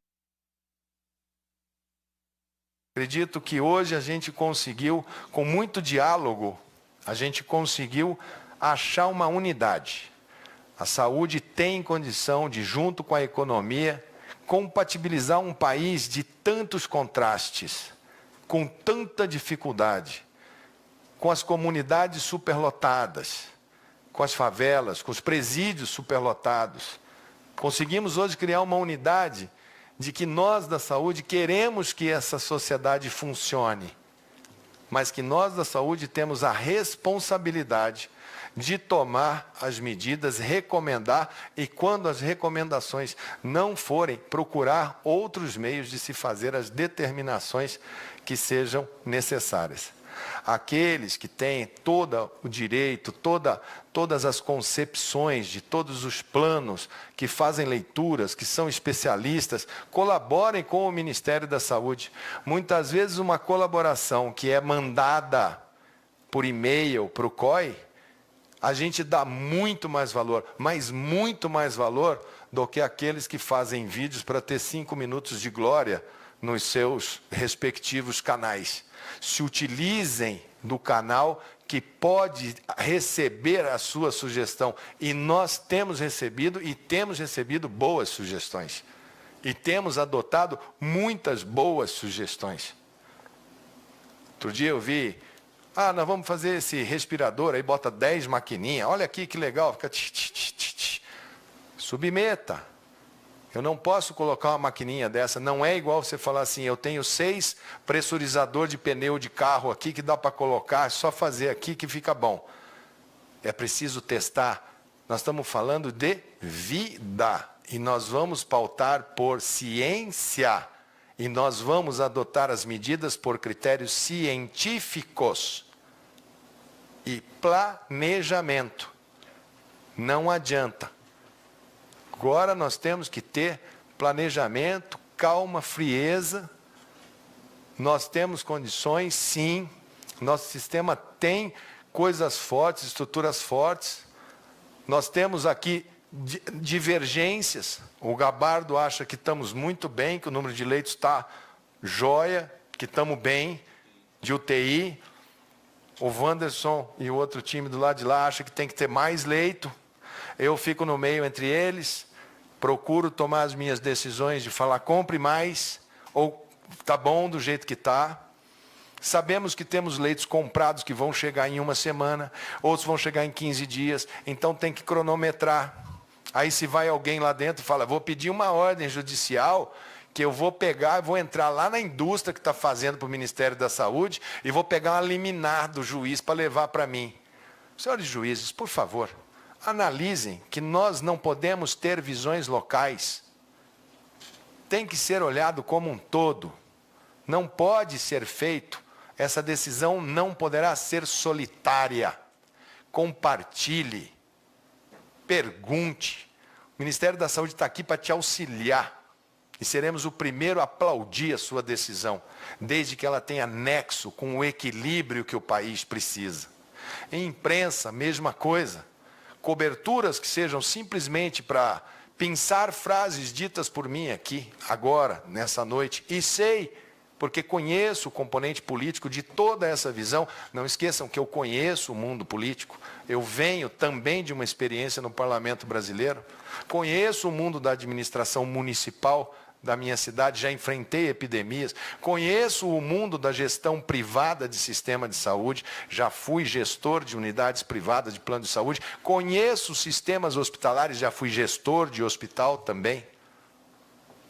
Acredito que hoje a gente conseguiu, com muito diálogo, a gente conseguiu achar uma unidade. A saúde tem condição de, junto com a economia, compatibilizar um país de tantos contrastes, com tanta dificuldade, com as comunidades superlotadas, com as favelas, com os presídios superlotados. Conseguimos hoje criar uma unidade de que nós da saúde queremos que essa sociedade funcione, mas que nós da saúde temos a responsabilidade de tomar as medidas, recomendar, e quando as recomendações não forem, procurar outros meios de se fazer as determinações que sejam necessárias. Aqueles que têm todo o direito, todas as concepções de todos os planos, que fazem leituras, que são especialistas, colaborem com o Ministério da Saúde. Muitas vezes uma colaboração que é mandada por e-mail para o COI, a gente dá muito mais valor, mas muito mais valor do que aqueles que fazem vídeos para ter 5 minutos de glória nos seus respectivos canais. Se utilizem do canal que pode receber a sua sugestão. E nós temos recebido boas sugestões. E temos adotado muitas boas sugestões. Outro dia eu vi, nós vamos fazer esse respirador, aí bota 10 maquininhas, olha aqui que legal, fica submeta. Eu não posso colocar uma maquininha dessa, não é igual você falar assim, eu tenho 6 pressurizador de pneu de carro aqui que dá para colocar, é só fazer aqui que fica bom. É preciso testar. Nós estamos falando de vida e nós vamos pautar por ciência e nós vamos adotar as medidas por critérios científicos e planejamento. Não adianta. Agora nós temos que ter planejamento, calma, frieza. Nós temos condições, sim. Nosso sistema tem coisas fortes, estruturas fortes. Nós temos aqui divergências. O Gabardo acha que estamos muito bem, que o número de leitos está jóia, que estamos bem, de UTI. O Wanderson e o outro time do lado de lá acham que tem que ter mais leito. Eu fico no meio entre eles, procuro tomar as minhas decisões de falar compre mais, ou está bom do jeito que está. Sabemos que temos leitos comprados que vão chegar em 1 semana, outros vão chegar em 15 dias, então tem que cronometrar. Aí se vai alguém lá dentro e fala, vou pedir uma ordem judicial, que eu vou pegar, vou entrar lá na indústria que está fazendo para o Ministério da Saúde, e vou pegar uma liminar do juiz para levar para mim. Senhores juízes, por favor, analisem que nós não podemos ter visões locais. Tem que ser olhado como um todo. Não pode ser feito, essa decisão não poderá ser solitária. Compartilhe, pergunte. O Ministério da Saúde está aqui para te auxiliar. E seremos o primeiro a aplaudir a sua decisão, desde que ela tenha nexo com o equilíbrio que o país precisa. Em imprensa, mesma coisa. Coberturas que sejam simplesmente para pensar frases ditas por mim aqui, agora, nessa noite. E sei, porque conheço o componente político de toda essa visão. Não esqueçam que eu conheço o mundo político. Eu venho também de uma experiência no Parlamento brasileiro. Conheço o mundo da administração municipal da minha cidade, já enfrentei epidemias, conheço o mundo da gestão privada de sistema de saúde, já fui gestor de unidades privadas de plano de saúde, conheço sistemas hospitalares, já fui gestor de hospital também,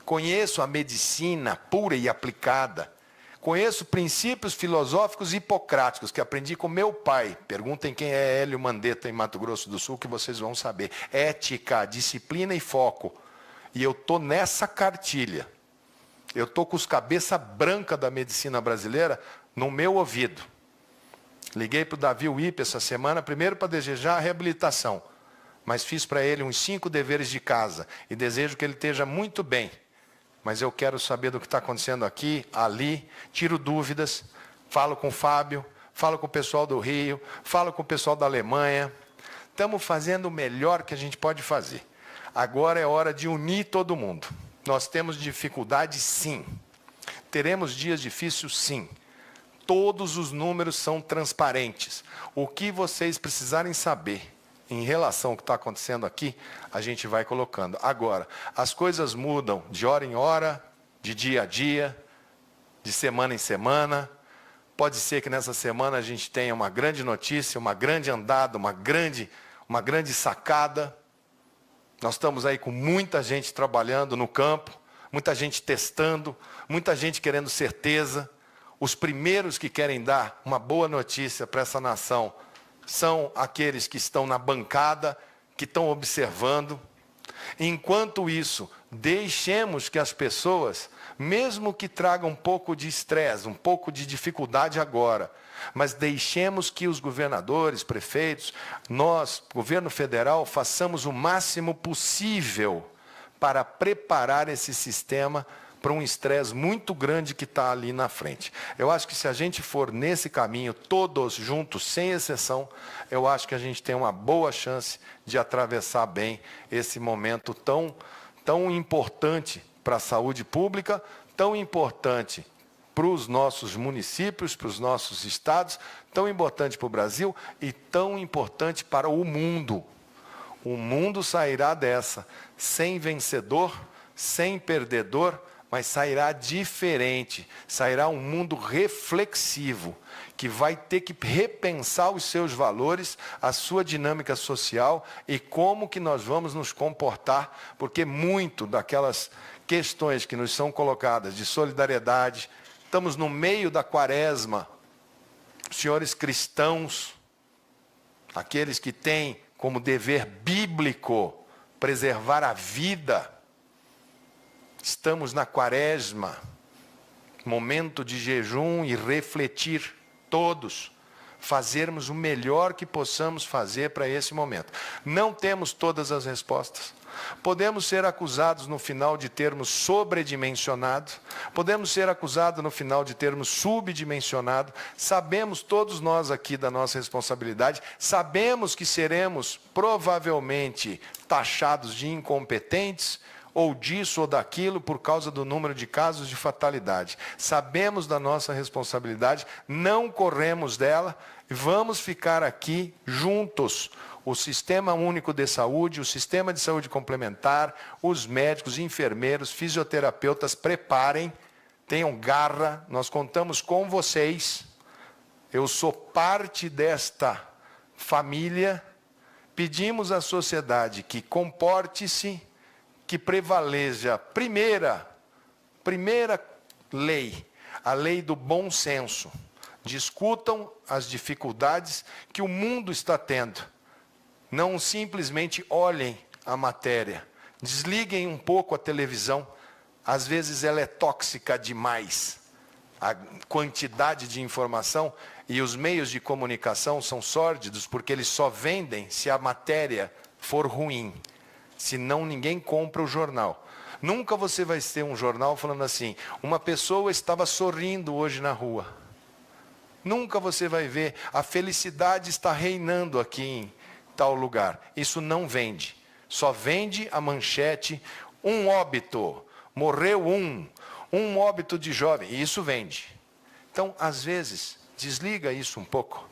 conheço a medicina pura e aplicada, conheço princípios filosóficos hipocráticos que aprendi com meu pai. Perguntem quem é Hélio Mandetta em Mato Grosso do Sul, que vocês vão saber. Ética, disciplina e foco. E eu estou nessa cartilha. Eu estou com os cabeça branca da medicina brasileira no meu ouvido. Liguei para o Davi Wipe essa semana, primeiro para desejar a reabilitação. mas fiz para ele uns 5 deveres de casa e desejo que ele esteja muito bem. Mas eu quero saber do que está acontecendo aqui, ali, tiro dúvidas, falo com o Fábio, falo com o pessoal do Rio, falo com o pessoal da Alemanha. Estamos fazendo o melhor que a gente pode fazer. Agora é hora de unir todo mundo. Nós temos dificuldade, sim. Teremos dias difíceis, sim. Todos os números são transparentes. O que vocês precisarem saber em relação ao que está acontecendo aqui, a gente vai colocando. Agora, as coisas mudam de hora em hora, de dia a dia, de semana em semana. Pode ser que nessa semana a gente tenha uma grande notícia, uma grande andada, uma grande sacada. Nós estamos aí com muita gente trabalhando no campo, muita gente testando, muita gente querendo certeza. Os primeiros que querem dar uma boa notícia para essa nação são aqueles que estão na bancada, que estão observando. Enquanto isso, deixemos que as pessoas, mesmo que tragam um pouco de estresse, um pouco de dificuldade agora, mas deixemos que os governadores, prefeitos, nós, governo federal, façamos o máximo possível para preparar esse sistema para um estresse muito grande que está ali na frente. Eu acho que se a gente for nesse caminho, todos juntos, sem exceção, eu acho que a gente tem uma boa chance de atravessar bem esse momento tão importante para a saúde pública, tão importante para os nossos municípios, para os nossos estados, tão importante para o Brasil e tão importante para o mundo. O mundo sairá dessa sem vencedor, sem perdedor, mas sairá diferente, sairá um mundo reflexivo, que vai ter que repensar os seus valores, a sua dinâmica social e como que nós vamos nos comportar, porque muito daquelas questões que nos são colocadas de solidariedade, estamos no meio da quaresma, senhores cristãos, aqueles que têm como dever bíblico preservar a vida. Estamos na quaresma, momento de jejum e refletir todos, fazermos o melhor que possamos fazer para esse momento. Não temos todas as respostas. Podemos ser acusados no final de termos sobredimensionado, podemos ser acusados no final de termos subdimensionado, sabemos todos nós aqui da nossa responsabilidade, sabemos que seremos provavelmente taxados de incompetentes, ou disso ou daquilo por causa do número de casos de fatalidade. Sabemos da nossa responsabilidade, não corremos dela, vamos ficar aqui juntos. O Sistema Único de Saúde, o Sistema de Saúde Complementar, os médicos, enfermeiros, fisioterapeutas, preparem, tenham garra, nós contamos com vocês. Eu sou parte desta família. Pedimos à sociedade que comporte-se, que prevaleja a primeira lei, a lei do bom senso. Discutam as dificuldades que o mundo está tendo. Não simplesmente olhem a matéria. Desliguem um pouco a televisão. Às vezes ela é tóxica demais. A quantidade de informação e os meios de comunicação são sórdidos porque eles só vendem se a matéria for ruim. Senão ninguém compra o jornal. Nunca você vai ter um jornal falando assim, uma pessoa estava sorrindo hoje na rua. Nunca você vai ver, a felicidade está reinando aqui em tal lugar. Isso não vende. Só vende a manchete, um óbito, morreu um óbito de jovem. E isso vende. Então, às vezes, desliga isso um pouco.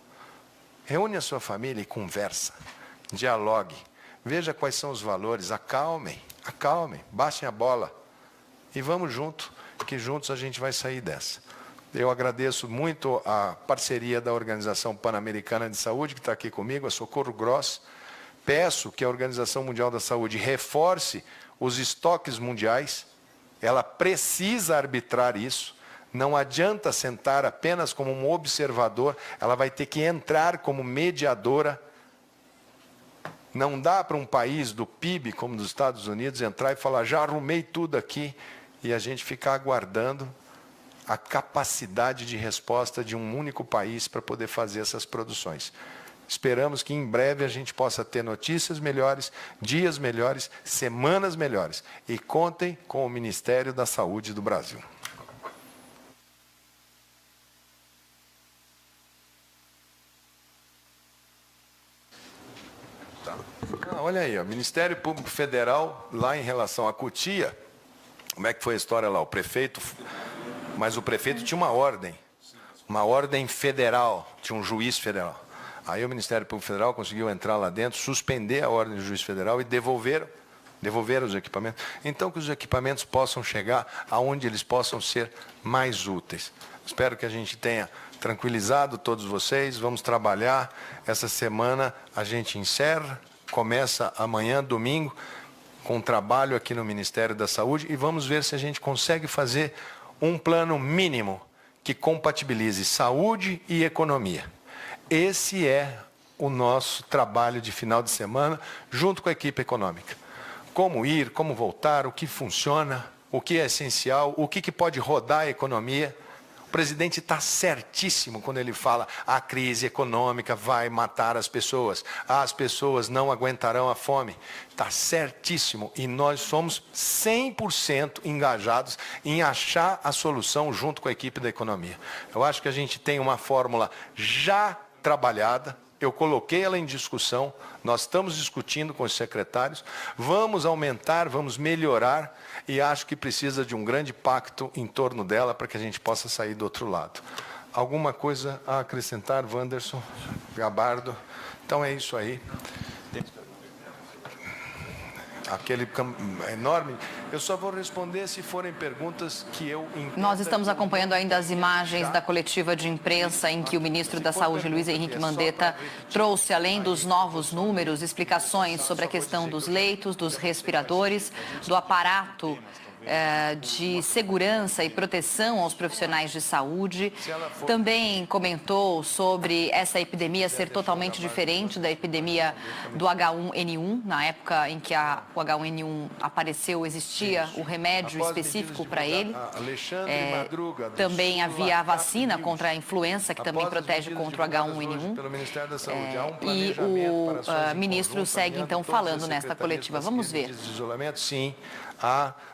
Reúne a sua família e conversa. Dialogue. Veja quais são os valores, acalmem, baixem a bola e vamos junto, que juntos a gente vai sair dessa. Eu agradeço muito a parceria da Organização Pan-Americana de Saúde, que está aqui comigo, a Socorro Gross. Peço que a Organização Mundial da Saúde reforce os estoques mundiais, ela precisa arbitrar isso, não adianta sentar apenas como um observador, ela vai ter que entrar como mediadora. Não dá para um país do PIB, como dos Estados Unidos, entrar e falar, já arrumei tudo aqui, e a gente ficar aguardando a capacidade de resposta de um único país para poder fazer essas produções. Esperamos que em breve a gente possa ter notícias melhores, dias melhores, semanas melhores. E contem com o Ministério da Saúde do Brasil. Olha aí, o Ministério Público Federal, lá em relação à Cotia, como é que foi a história lá? Mas o prefeito tinha uma ordem federal, tinha um juiz federal. Aí o Ministério Público Federal conseguiu entrar lá dentro, suspender a ordem do juiz federal e devolveram os equipamentos. Então, que os equipamentos possam chegar aonde eles possam ser mais úteis. Espero que a gente tenha tranquilizado todos vocês. Vamos trabalhar. Essa semana a gente encerra. Começa amanhã, domingo, com um trabalho aqui no Ministério da Saúde e vamos ver se a gente consegue fazer um plano mínimo que compatibilize saúde e economia. Esse é o nosso trabalho de final de semana, junto com a equipe econômica. Como ir, como voltar, o que funciona, o que é essencial, o que pode rodar a economia. O presidente está certíssimo quando ele fala a crise econômica vai matar as pessoas não aguentarão a fome. Está certíssimo e nós somos 100% engajados em achar a solução junto com a equipe da economia. Eu acho que a gente tem uma fórmula já trabalhada, eu coloquei ela em discussão, nós estamos discutindo com os secretários, vamos aumentar, vamos melhorar e acho que precisa de um grande pacto em torno dela para que a gente possa sair do outro lado. Alguma coisa a acrescentar, Wanderson, Gabardo? Então é isso aí. Aquele enorme. Eu só vou responder se forem perguntas que eu entendo. Nós estamos acompanhando ainda as imagens da coletiva de imprensa em que o ministro da Saúde, Luiz Henrique Mandetta, trouxe, além dos novos números, explicações sobre a questão dos leitos, dos respiradores, do aparato de segurança e proteção aos profissionais de saúde. Também comentou sobre essa epidemia ser totalmente diferente da epidemia do H1N1. Na época em que o H1N1 apareceu, existia o remédio específico para ele. Também havia a vacina contra a influenza, que também protege contra o H1N1. E o ministro segue, então, falando nesta coletiva. Vamos ver. Sim.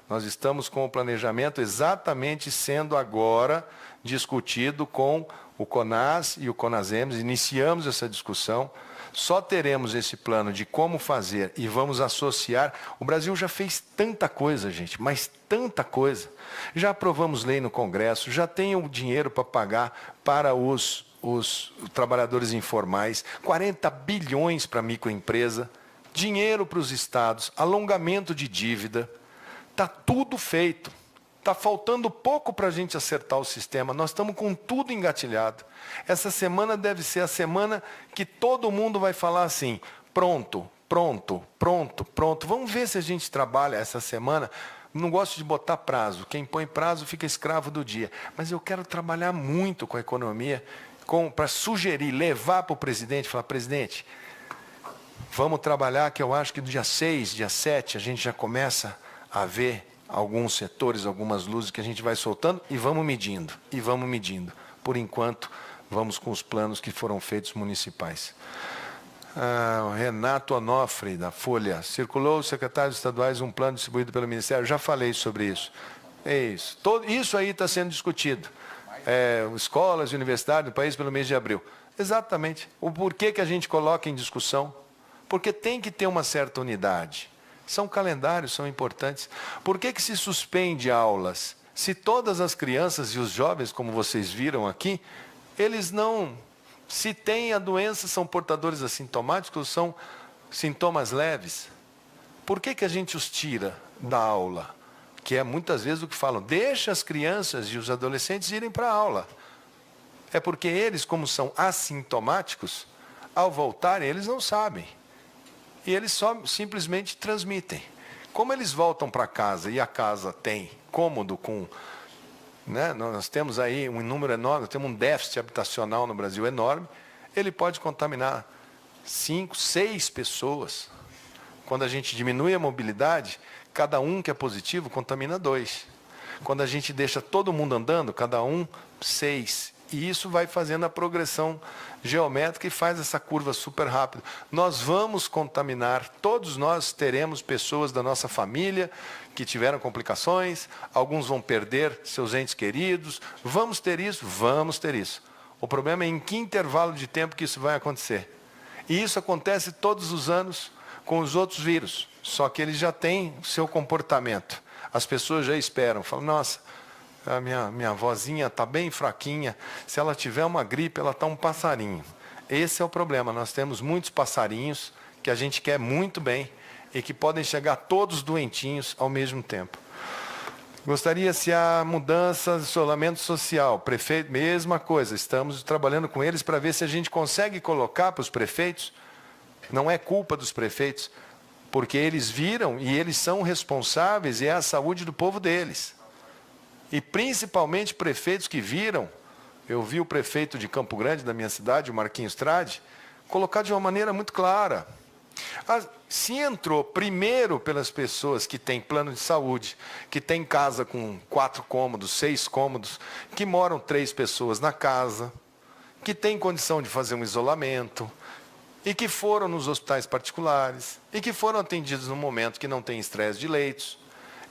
Nós estamos com o planejamento exatamente sendo agora discutido com o CONAS e o CONASEMS. Iniciamos essa discussão. Só teremos esse plano de como fazer e vamos associar. O Brasil já fez tanta coisa, gente, mas tanta coisa. Já aprovamos lei no Congresso, já tem o dinheiro para pagar para os trabalhadores informais, 40 bilhões para a microempresa, dinheiro para os estados, alongamento de dívida. Está tudo feito. Está faltando pouco para a gente acertar o sistema. Nós estamos com tudo engatilhado. Essa semana deve ser a semana que todo mundo vai falar assim, pronto, pronto, pronto, pronto. Vamos ver se a gente trabalha essa semana. Não gosto de botar prazo. Quem põe prazo fica escravo do dia. Mas eu quero trabalhar muito com a economia, para sugerir, levar para o presidente, falar, presidente, vamos trabalhar que eu acho que do dia 6, dia 7, a gente já começa a ver alguns setores, algumas luzes que a gente vai soltando e vamos medindo, e vamos medindo. Por enquanto, vamos com os planos que foram feitos municipais. O Renato Onofre, da Folha, circulou aos secretários estaduais um plano distribuído pelo Ministério. Já falei sobre isso. É isso. Isso aí está sendo discutido. Escolas e universidades no país pelo mês de abril. Exatamente. O porquê que a gente coloca em discussão? Porque tem que ter uma certa unidade. São calendários, são importantes. Por que se suspende aulas? Se todas as crianças e os jovens, como vocês viram aqui, eles não, se têm a doença, são portadores assintomáticos, são sintomas leves. Por que a gente os tira da aula? Que é muitas vezes o que falam, deixa as crianças e os adolescentes irem para a aula. É porque eles, como são assintomáticos, ao voltarem, eles não sabem. E eles só simplesmente transmitem. Como eles voltam para casa e a casa tem cômodo com... Né, nós temos aí um número enorme, temos um déficit habitacional no Brasil enorme, ele pode contaminar 5, 6 pessoas. Quando a gente diminui a mobilidade, cada um que é positivo contamina 2. Quando a gente deixa todo mundo andando, cada um 6. E isso vai fazendo a progressão geométrica e faz essa curva super rápida. Nós vamos contaminar, todos nós teremos pessoas da nossa família que tiveram complicações, alguns vão perder seus entes queridos. Vamos ter isso? Vamos ter isso. O problema é em que intervalo de tempo que isso vai acontecer. E isso acontece todos os anos com os outros vírus, só que eles já têm o seu comportamento. As pessoas já esperam, falam, nossa, a minha vozinha está bem fraquinha, se ela tiver uma gripe, ela está um passarinho. Esse é o problema, nós temos muitos passarinhos que a gente quer muito bem e que podem chegar todos doentinhos ao mesmo tempo. Gostaria se há mudança de isolamento social. Prefeito, mesma coisa, estamos trabalhando com eles para ver se a gente consegue colocar para os prefeitos. Não é culpa dos prefeitos, porque eles viram e eles são responsáveis e é a saúde do povo deles. E principalmente prefeitos que viram, eu vi o prefeito de Campo Grande, da minha cidade, o Marquinhos Trade, colocar de uma maneira muito clara. Se entrou primeiro pelas pessoas que têm plano de saúde, que têm casa com 4 cômodos, 6 cômodos, que moram 3 pessoas na casa, que têm condição de fazer um isolamento, e que foram nos hospitais particulares, e que foram atendidos no momento que não tem estresse de leitos.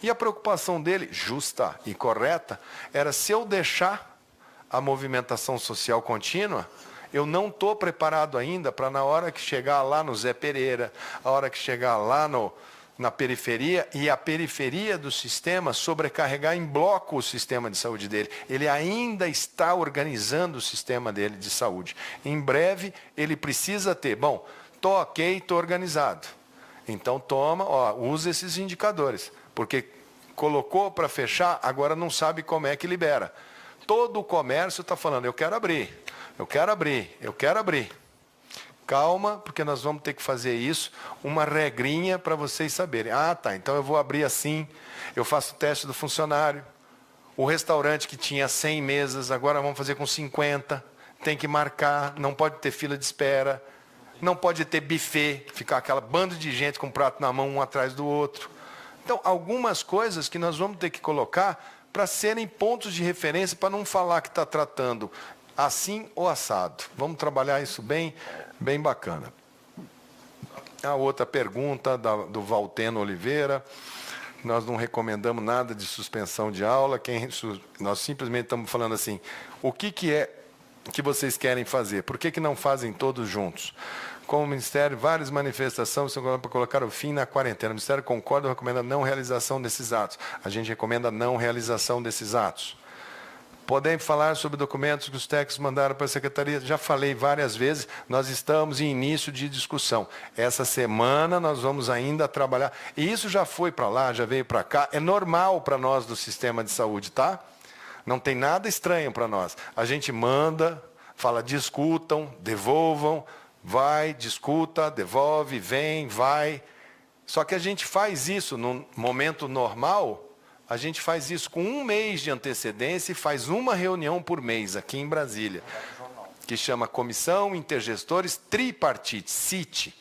E a preocupação dele, justa e correta, era se eu deixar a movimentação social contínua, eu não estou preparado ainda para na hora que chegar lá no Zé Pereira, a hora que chegar lá na periferia, e a periferia do sistema sobrecarregar em bloco o sistema de saúde dele. Ele ainda está organizando o sistema dele de saúde. Em breve, ele precisa ter, bom, estou ok, estou organizado. Então toma, usa esses indicadores, porque colocou para fechar, agora não sabe como é que libera. Todo o comércio está falando, eu quero abrir. Eu quero abrir, eu quero abrir. Calma, porque nós vamos ter que fazer isso, uma regrinha para vocês saberem. Ah, tá, então eu vou abrir assim, eu faço o teste do funcionário. O restaurante que tinha 100 mesas, agora vamos fazer com 50. Tem que marcar, não pode ter fila de espera, não pode ter buffet, ficar aquela banda de gente com um prato na mão, um atrás do outro. Então, algumas coisas que nós vamos ter que colocar para serem pontos de referência, para não falar que está tratando assim ou assado. Vamos trabalhar isso bem bacana. A outra pergunta do Valteno Oliveira. Nós não recomendamos nada de suspensão de aula. Nós simplesmente estamos falando assim, o que é que vocês querem fazer? Por que não fazem todos juntos? Com o Ministério, várias manifestações para colocar o fim na quarentena. O Ministério concorda ou recomenda a não realização desses atos? A gente recomenda a não realização desses atos. Podem falar sobre documentos que os técnicos mandaram para a Secretaria? Já falei várias vezes, nós estamos em início de discussão. Essa semana nós vamos ainda trabalhar. E isso já foi para lá, já veio para cá. É normal para nós do sistema de saúde, tá? Não tem nada estranho para nós. A gente manda, fala, discutam, devolvam, vai, discuta, devolve, vem, vai. Só que a gente faz isso no momento normal. A gente faz isso com 1 mês de antecedência e faz uma reunião por mês aqui em Brasília, que chama Comissão Intergestores Tripartite, CIT.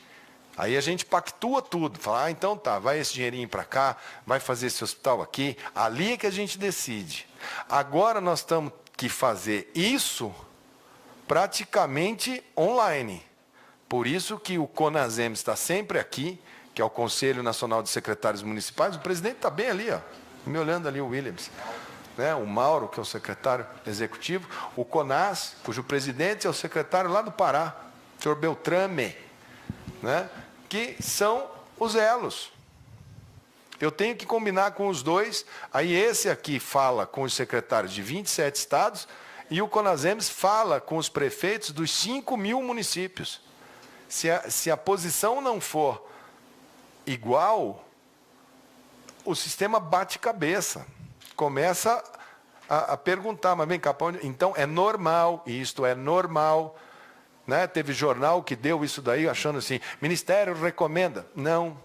Aí a gente pactua tudo, fala, então tá, vai esse dinheirinho para cá, vai fazer esse hospital aqui, ali é que a gente decide. Agora nós temos que fazer isso praticamente online. Por isso que o CONASEM está sempre aqui, que é o Conselho Nacional de Secretários Municipais, o presidente está bem ali, ó. Me olhando ali o Williams, né? O Mauro, que é o secretário executivo, o CONAS, cujo presidente é o secretário lá do Pará, o senhor Beltrame, né? Que são os elos. Eu tenho que combinar com os dois, aí esse aqui fala com os secretários de 27 estados e o CONASEMS fala com os prefeitos dos 5.000 municípios. Se a posição não for igual, o sistema bate cabeça, começa a perguntar, mas vem cá, então é normal, isto é normal, né? Teve jornal que deu isso daí, achando assim, Ministério recomenda. Não,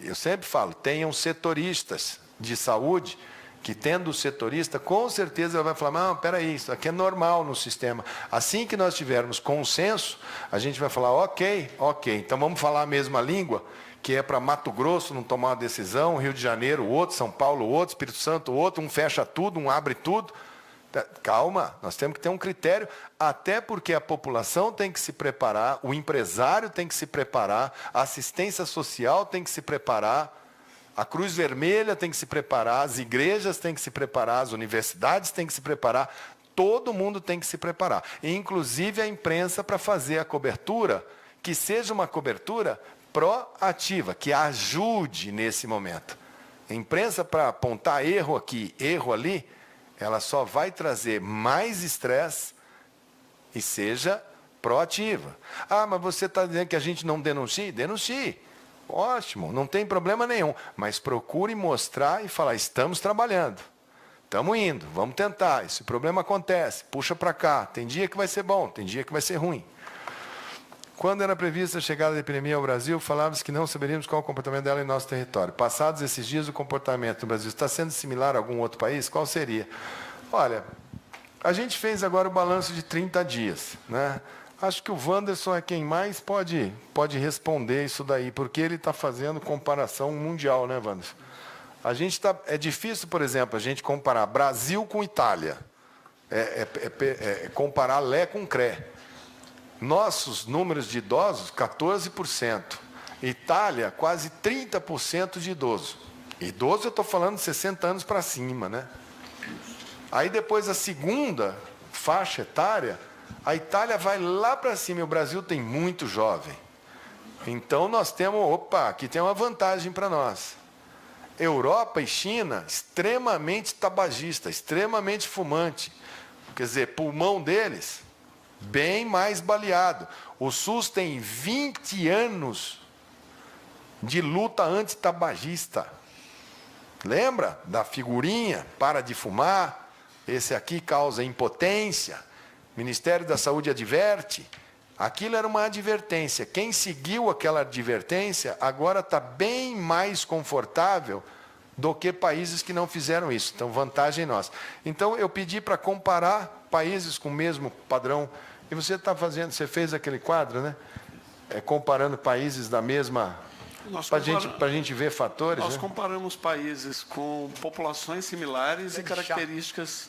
eu sempre falo, tenham setoristas de saúde, que tendo o setorista, com certeza ele vai falar, não, peraí, isso aqui é normal no sistema. Assim que nós tivermos consenso, a gente vai falar, ok, então vamos falar a mesma língua, que é para Mato Grosso não tomar uma decisão, Rio de Janeiro outro, São Paulo outro, Espírito Santo outro, um fecha tudo, um abre tudo. Calma, nós temos que ter um critério, até porque a população tem que se preparar, o empresário tem que se preparar, a assistência social tem que se preparar, a Cruz Vermelha tem que se preparar, as igrejas têm que se preparar, as universidades têm que se preparar, todo mundo tem que se preparar, inclusive a imprensa, para fazer a cobertura, que seja uma cobertura proativa, que ajude nesse momento. A imprensa, para apontar erro aqui, erro ali, ela só vai trazer mais estresse e seja proativa. Ah, mas você está dizendo que a gente não denuncie? Denuncie. Ótimo, não tem problema nenhum. Mas procure mostrar e falar, estamos trabalhando, estamos indo, vamos tentar. Esse problema acontece, puxa para cá. Tem dia que vai ser bom, tem dia que vai ser ruim. Quando era prevista a chegada da epidemia ao Brasil, falávamos que não saberíamos qual o comportamento dela em nosso território. Passados esses dias, o comportamento no Brasil está sendo similar a algum outro país? Qual seria? Olha, a gente fez agora o balanço de 30 dias, né? Acho que o Wanderson é quem mais pode responder isso daí, porque ele está fazendo comparação mundial, né, Wanderson? É difícil, por exemplo, a gente comparar Brasil com Itália, comparar Lé com Cré. Nossos números de idosos, 14%. Itália, quase 30% de idoso. Idoso, eu estou falando de 60 anos para cima, né? Aí depois a segunda faixa etária, a Itália vai lá para cima e o Brasil tem muito jovem. Então nós temos, aqui tem uma vantagem para nós. Europa e China, extremamente tabagista, extremamente fumante. Quer dizer, pulmão deles, bem mais baleado. O SUS tem 20 anos de luta antitabagista. Lembra da figurinha? Para de fumar. Esse aqui causa impotência. Ministério da Saúde adverte. Aquilo era uma advertência. Quem seguiu aquela advertência agora está bem mais confortável do que países que não fizeram isso. Então, vantagem nossa. Então, eu pedi para comparar países com o mesmo padrão. E você está fazendo, você fez aquele quadro, né? Comparando países da mesma... Para a gente ver fatores. Nós comparamos países com populações similares e características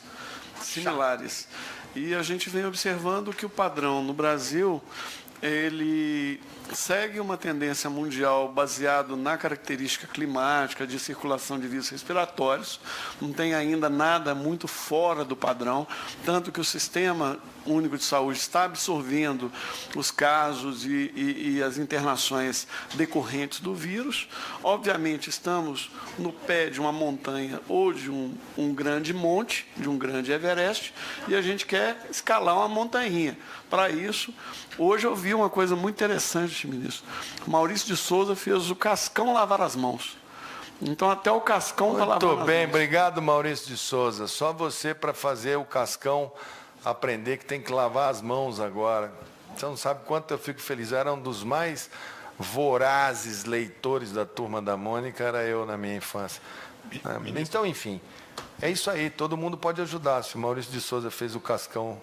similares. E a gente vem observando que o padrão no Brasil, ele segue uma tendência mundial baseado na característica climática, de circulação de vírus respiratórios. Não tem ainda nada muito fora do padrão, tanto que o Sistema Único de Saúde está absorvendo os casos e as internações decorrentes do vírus. Obviamente, estamos no pé de uma montanha ou de um grande monte, de um grande Everest, e a gente quer escalar uma montanha. Para isso, hoje eu vi uma coisa muito interessante, ministro. Maurício de Souza fez o Cascão lavar as mãos. Então, até o Cascão está lavando as mãos. Muito bem, obrigado, Maurício de Souza. Só você para fazer o Cascão aprender que tem que lavar as mãos agora. Você não sabe quanto eu fico feliz. Era um dos mais vorazes leitores da Turma da Mônica, era eu na minha infância. Então, enfim, é isso aí. Todo mundo pode ajudar. Se o Maurício de Souza fez o Cascão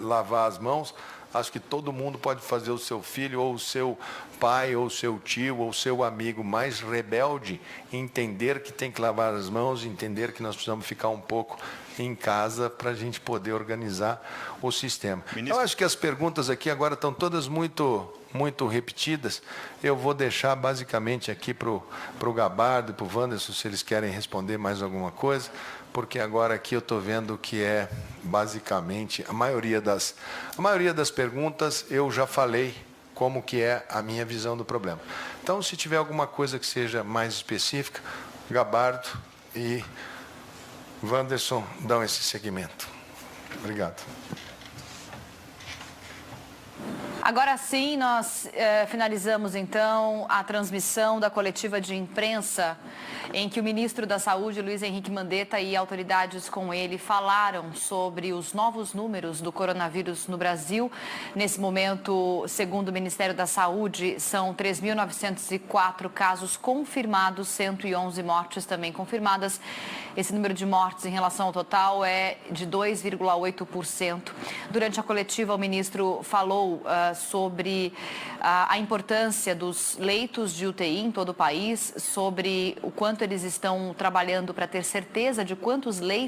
lavar as mãos, acho que todo mundo pode fazer. O seu filho, ou o seu pai, ou o seu tio, ou o seu amigo mais rebelde, entender que tem que lavar as mãos, entender que nós precisamos ficar um pouco em casa para a gente poder organizar o sistema. Ministro, eu acho que as perguntas aqui agora estão todas muito repetidas. Eu vou deixar basicamente aqui para o Gabardo e para o Wanderson, se eles querem responder mais alguma coisa, porque agora aqui eu estou vendo que é basicamente a maioria das perguntas eu já falei como que é a minha visão do problema. Então, se tiver alguma coisa que seja mais específica, Gabardo e Wanderson dão esse segmento. Obrigado. Agora sim, nós finalizamos, então, a transmissão da coletiva de imprensa em que o ministro da Saúde, Luiz Henrique Mandetta, e autoridades com ele falaram sobre os novos números do coronavírus no Brasil. Nesse momento, segundo o Ministério da Saúde, são 3.904 casos confirmados, 111 mortes também confirmadas. Esse número de mortes em relação ao total é de 2,8%. Durante a coletiva, o ministro falou sobre a importância dos leitos de UTI em todo o país, sobre o quanto eles estão trabalhando para ter certeza de quantos leitos